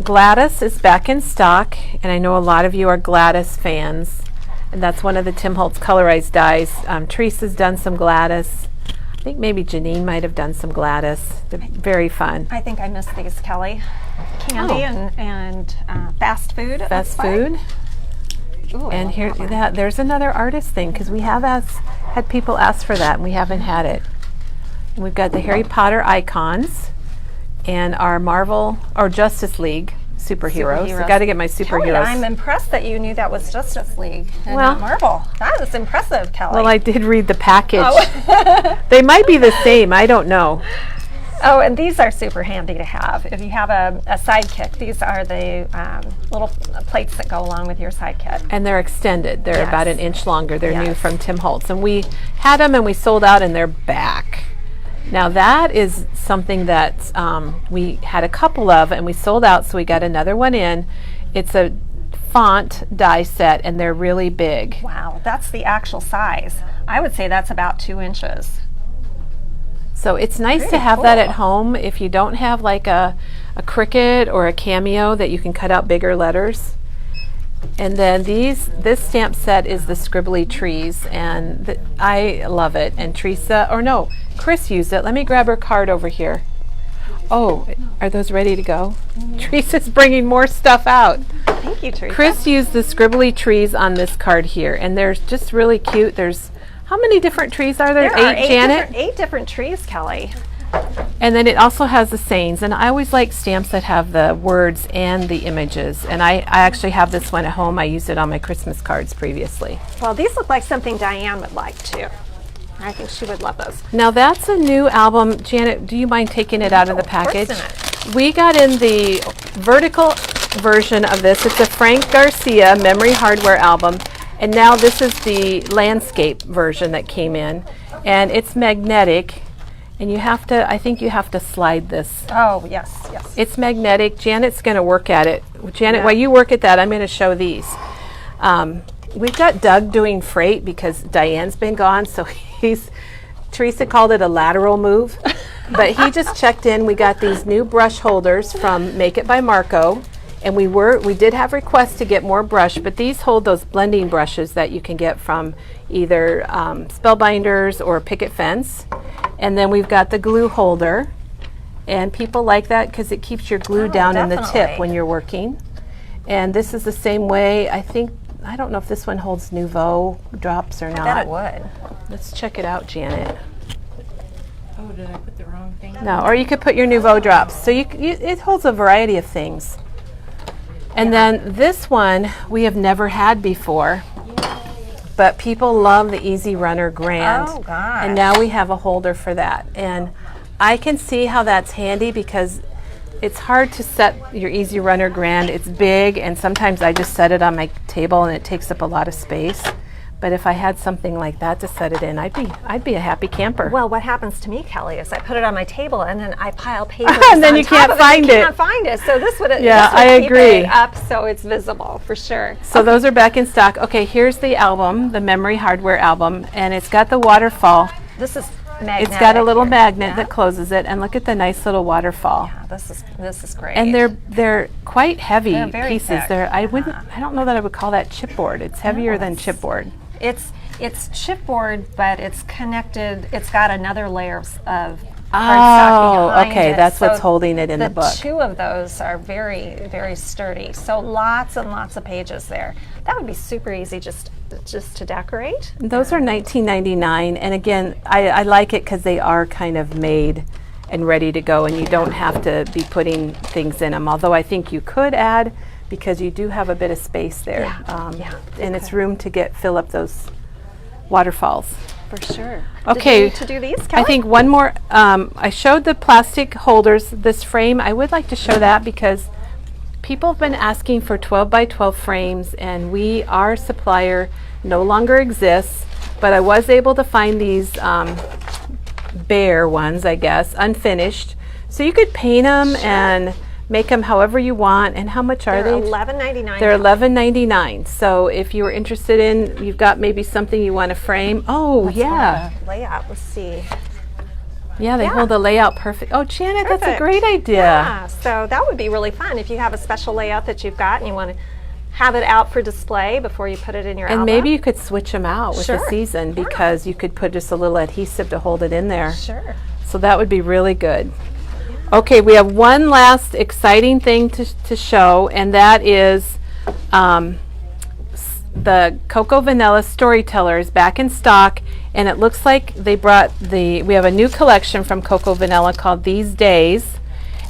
Gladys is back in stock, and I know a lot of you are Gladys fans, and that's one of the Tim Holtz colorized dies. Teresa's done some Gladys. I think maybe Janine might have done some Gladys. They're very fun. I think I missed these, Kelly. Candy and fast food. it Fast looks like. food. Ooh, I And love here, that one. there's another artist thing, because we have had people ask for that, and we haven't had it. And we've got the Harry Potter icons and our Marvel or Justice League superheroes. I got to get my Kelly, superheroes. I'm impressed that you knew that was Justice League and Well- not Marvel. That is impressive, Kelly. Well, I did read the package. Oh. They might be the same. I don't know. Oh, and these are super handy to have. If you have a sidekick, these are the little plates that go along with your sidekick. And they're extended. They're Yes. about an inch longer. They're new Yes. from Tim Holtz. And we had them and we sold out and they're back. Now that is something that we had a couple of and we sold out, so we got another one in. It's a font die set and they're really big. Wow, that's the actual size. I would say that's about 2 inches. So it's nice to Pretty have that cool. at home if you don't have like a Cricut or a Cameo that you can cut out bigger letters. And then this stamp set is the Scribbly Trees, and I love it. And Chris used it. Let me grab her card over here. Oh, are those ready to go? Teresa's bringing more stuff out. Thank you, Teresa. Chris used the Scribbly Trees on this card here, and they're just really cute. There's, how many different trees are there? There are 8 Janet? eight different trees, Kelly. And then it also has the sayings, and I always like stamps that have the words and the images. And I actually have this one at home. I used it on my Christmas cards previously. Well, these look like something Diane would like too. I think she would love those. Now that's a new album. Janet, do you mind taking it out of the Of course package? not. We got in the vertical version of this. It's a Frank Garcia memory hardware album. And now this is the landscape version that came in. And it's magnetic. And you have to, I think you have to slide this. Oh, yes, yes. It's magnetic. Janet's going to work at it. Janet, Yeah. while you work at that, I'm going to show these. We've got Doug doing freight because Diane's been gone, so Teresa called it a lateral move. But he just checked in. We got these new brush holders from Make It by Marco. And we did have requests to get more brush, but these hold those blending brushes that you can get from either Spellbinders or Picket Fence. And then we've got the glue holder. And people like that because it keeps your glue down in the tip definitely. when you're working. And this is the same way. I don't know if this one holds Nouveau drops or not. I bet it would. Let's check it out, Janet. Oh, did I put the wrong thing? No, or you could put your Nouveau drops. So it holds a variety of things. And then this one we have never had before, but people love the Easy Runner Grand. Oh, gosh. And now we have a holder for that. And I can see how that's handy because it's hard to set your Easy Runner Grand. It's big, and sometimes I just set it on my table and it takes up a lot of space. But if I had something like that to set it in, I'd be a happy camper. Well, what happens to me, Kelly, is I put it on my table and then I pile papers And then on you top can't of find it. You it. can't find it. So this would Yeah, this would I keep agree. it up so it's visible for sure. So those are back in stock. Okay, here's the album, the Memory Hardware album, and it's got the waterfall. This is magnetic. It's got a little here. magnet Yeah. that closes it, and look at the nice little waterfall. Yeah, this is great. And they're quite heavy They're very pieces. thick. I don't know that I would call that chipboard. It's heavier than chipboard. It's chipboard, but it's connected. It's got another layer of Oh, cardstock behind okay, it. that's what's So holding it in the book. Two of those are very, very sturdy. So lots and lots of pages there. That would be super easy just to decorate. Those are $19.99, and again, I like it because they are kind of made and ready to go, and you don't have to be putting things in them. Although I think you could add, because you do have a bit of space there, and it's room to fill up those waterfalls. For sure. Okay. Did you need to do these, Kelly? I think one more. I showed the plastic holders. This frame, I would like to show that because people have been asking for 12 by 12 frames, and our supplier no longer exists. But I was able to find these bare ones, I guess, unfinished. So you could paint them and make them however you want. And how much are They're they? $11.99. They're $11.99. So if you were interested in, you've got maybe something you want to frame. Oh, yeah. Layout. Let's see. Yeah, they hold the layout perfect. Oh, Janet, that's a Perfect. great idea. Yeah, so that would be really fun if you have a special layout that you've got and you want to have it out for display before you put it in your And album. maybe you could switch them out with the Sure. season because you could put just a little adhesive to hold it in there. Sure. So that would be really good. Okay, we have one last exciting thing to show, and that is the Cocoa Vanilla Storyteller is back in stock, and it looks like they brought we have a new collection from Cocoa Vanilla called These Days.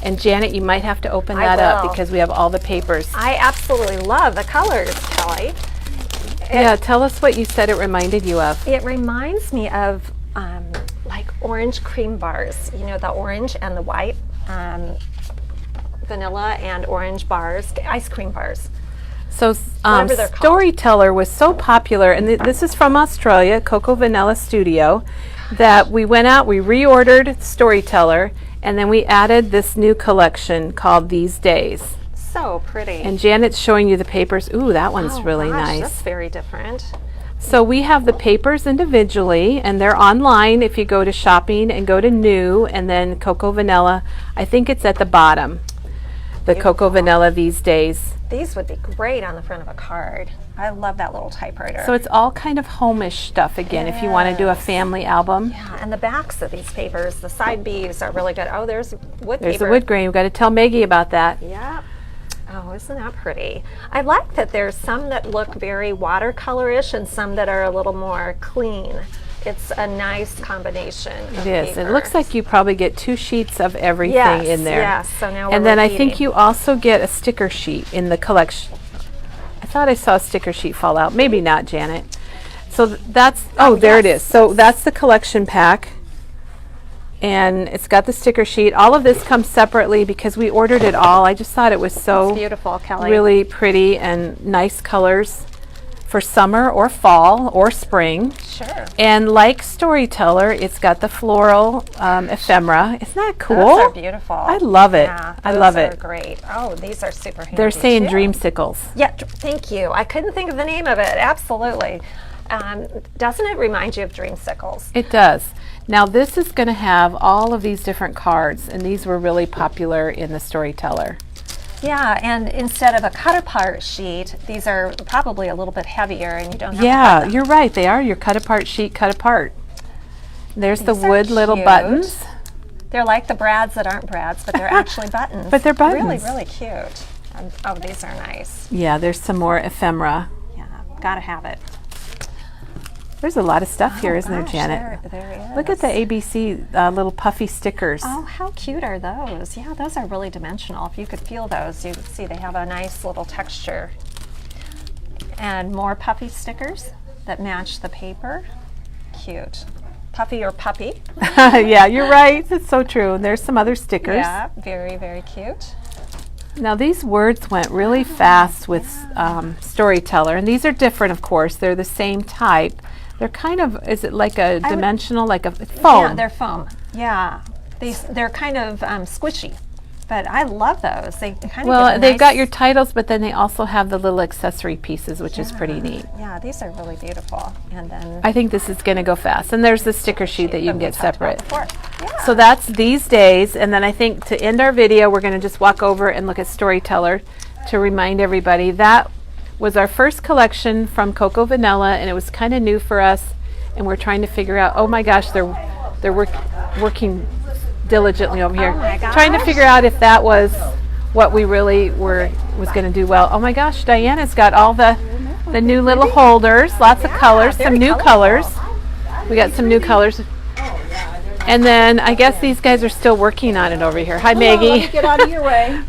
And Janet, you might have to open I that up will. because we have all the papers. I absolutely love the colors, Kelly. Yeah, tell us what you said it reminded you of. It reminds me of like orange cream bars. You know, the orange and the white vanilla and orange bars, ice cream bars. So Whatever they're called. Storyteller was so popular, and this is from Australia, Cocoa Vanilla Studio, that we went out, we reordered Storyteller, and then we added this new collection called These Days. So pretty. And Janet's showing you the papers. Ooh, that one's Oh, really gosh, nice. That's very different. So we have the papers individually, and they're online if you go to shopping and go to new, and then Cocoa Vanilla. I think it's at the bottom. The Cocoa Vanilla These Days. These would be great on the front of a card. I love that little typewriter. So it's all kind of homish stuff again if you want to do a family album. Yeah, and the backs of these papers, the side B's are really good. Oh, there's wood There's paper. the wood grain. We've got to tell Maggie about that. Yeah. Oh, isn't that pretty? I like that there's some that look very watercolorish and some that are a little more clean. It's a nice combination. It is. It looks like you probably get 2 sheets of everything Yes, in there. yes. So now we're And then I think repeating. you also get a sticker sheet in the collection. I thought I saw a sticker sheet fall out. Maybe not, Janet. So that's, there it yes, is. So that's the collection pack. And it's got the sticker sheet. All of this comes separately because we ordered it all. I just thought it was so It's beautiful, Kelly. really pretty and nice colors for summer or fall or spring. Sure. And like Storyteller, it's got the floral ephemera. Isn't that cool? Those are beautiful. I love it. Yeah, I love those are it. great. Oh, these are super handy. They're saying too. dreamsicles. Yeah, thank you. I couldn't think of the name of it. Absolutely. Doesn't it remind you of dreamsicles? It does. Now this is going to have all of these different cards, and these were really popular in the Storyteller. Yeah, and instead of a cut-apart sheet, these are probably a little bit heavier, and you don't have to Yeah, cut them. you're right. They are your cut-apart sheet, cut apart. There's the These are wood little cute. buttons. They're like the brads that aren't brads, but they're actually buttons. But they're buttons. Really, really cute. Oh, these are nice. Yeah, there's some more ephemera. Yeah, gotta have it. There's a lot of stuff here, Oh, isn't there, gosh, Janet? there is. Look at the ABC little puffy stickers. Oh, how cute are those? Yeah, those are really dimensional. If you could feel those, you would see they have a nice little texture. And more puffy stickers that match the paper. Cute. Puffy or puppy. Yeah, you're right. It's so true. And there's some other stickers. Yeah, very, very cute. Now these words went really fast with Storyteller, and these are different, of course. They're the same type. They're kind of, is it like a dimensional, like a foam? Yeah, they're foam. Yeah, they're kind of squishy, but I love those. They kind of give Well, a they've got nice- your titles, but then they also have the little accessory pieces, which is pretty neat. Yeah, these are really beautiful. And then I think this is going to go fast. And there's the sticker sheet that you can we get talked about separate. before. Yeah. So that's these days, and then I think to end our video, we're going to just walk over and look at Storyteller to remind everybody that was our first collection from Cocoa Vanilla, and it was kind of new for us, and we're trying to figure out. Oh my gosh, they're working diligently over here, Oh my trying to gosh. figure out if that was what we really was going to do well. Oh my gosh, Diana's got all the new little holders, lots of colors, some very new colorful. colors. We got some new colors. And then I guess these guys are still working on it over here. Hi, Maggie. Get out of your way.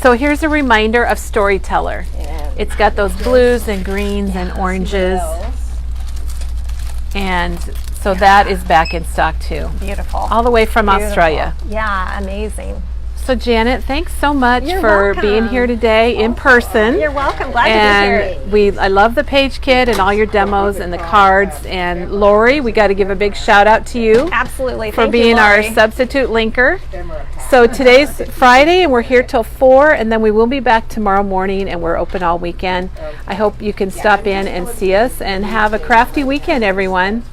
So here's a reminder of Storyteller. It's got those blues and greens and oranges. And so that is back in stock too. Beautiful. All the way from Beautiful. Australia. Yeah, amazing. So Janet, thanks so much You're for welcome. being here today in person. You're welcome. Glad to be here. And I love the page kit and all your demos and the cards. And Lori, we got to give a big shout out to you Absolutely. for Thank being you, our Lori. substitute linker. So today's Friday and we're here till 4, and then we will be back tomorrow morning and we're open all weekend. I hope you can stop in and see us, and have a crafty weekend, everyone.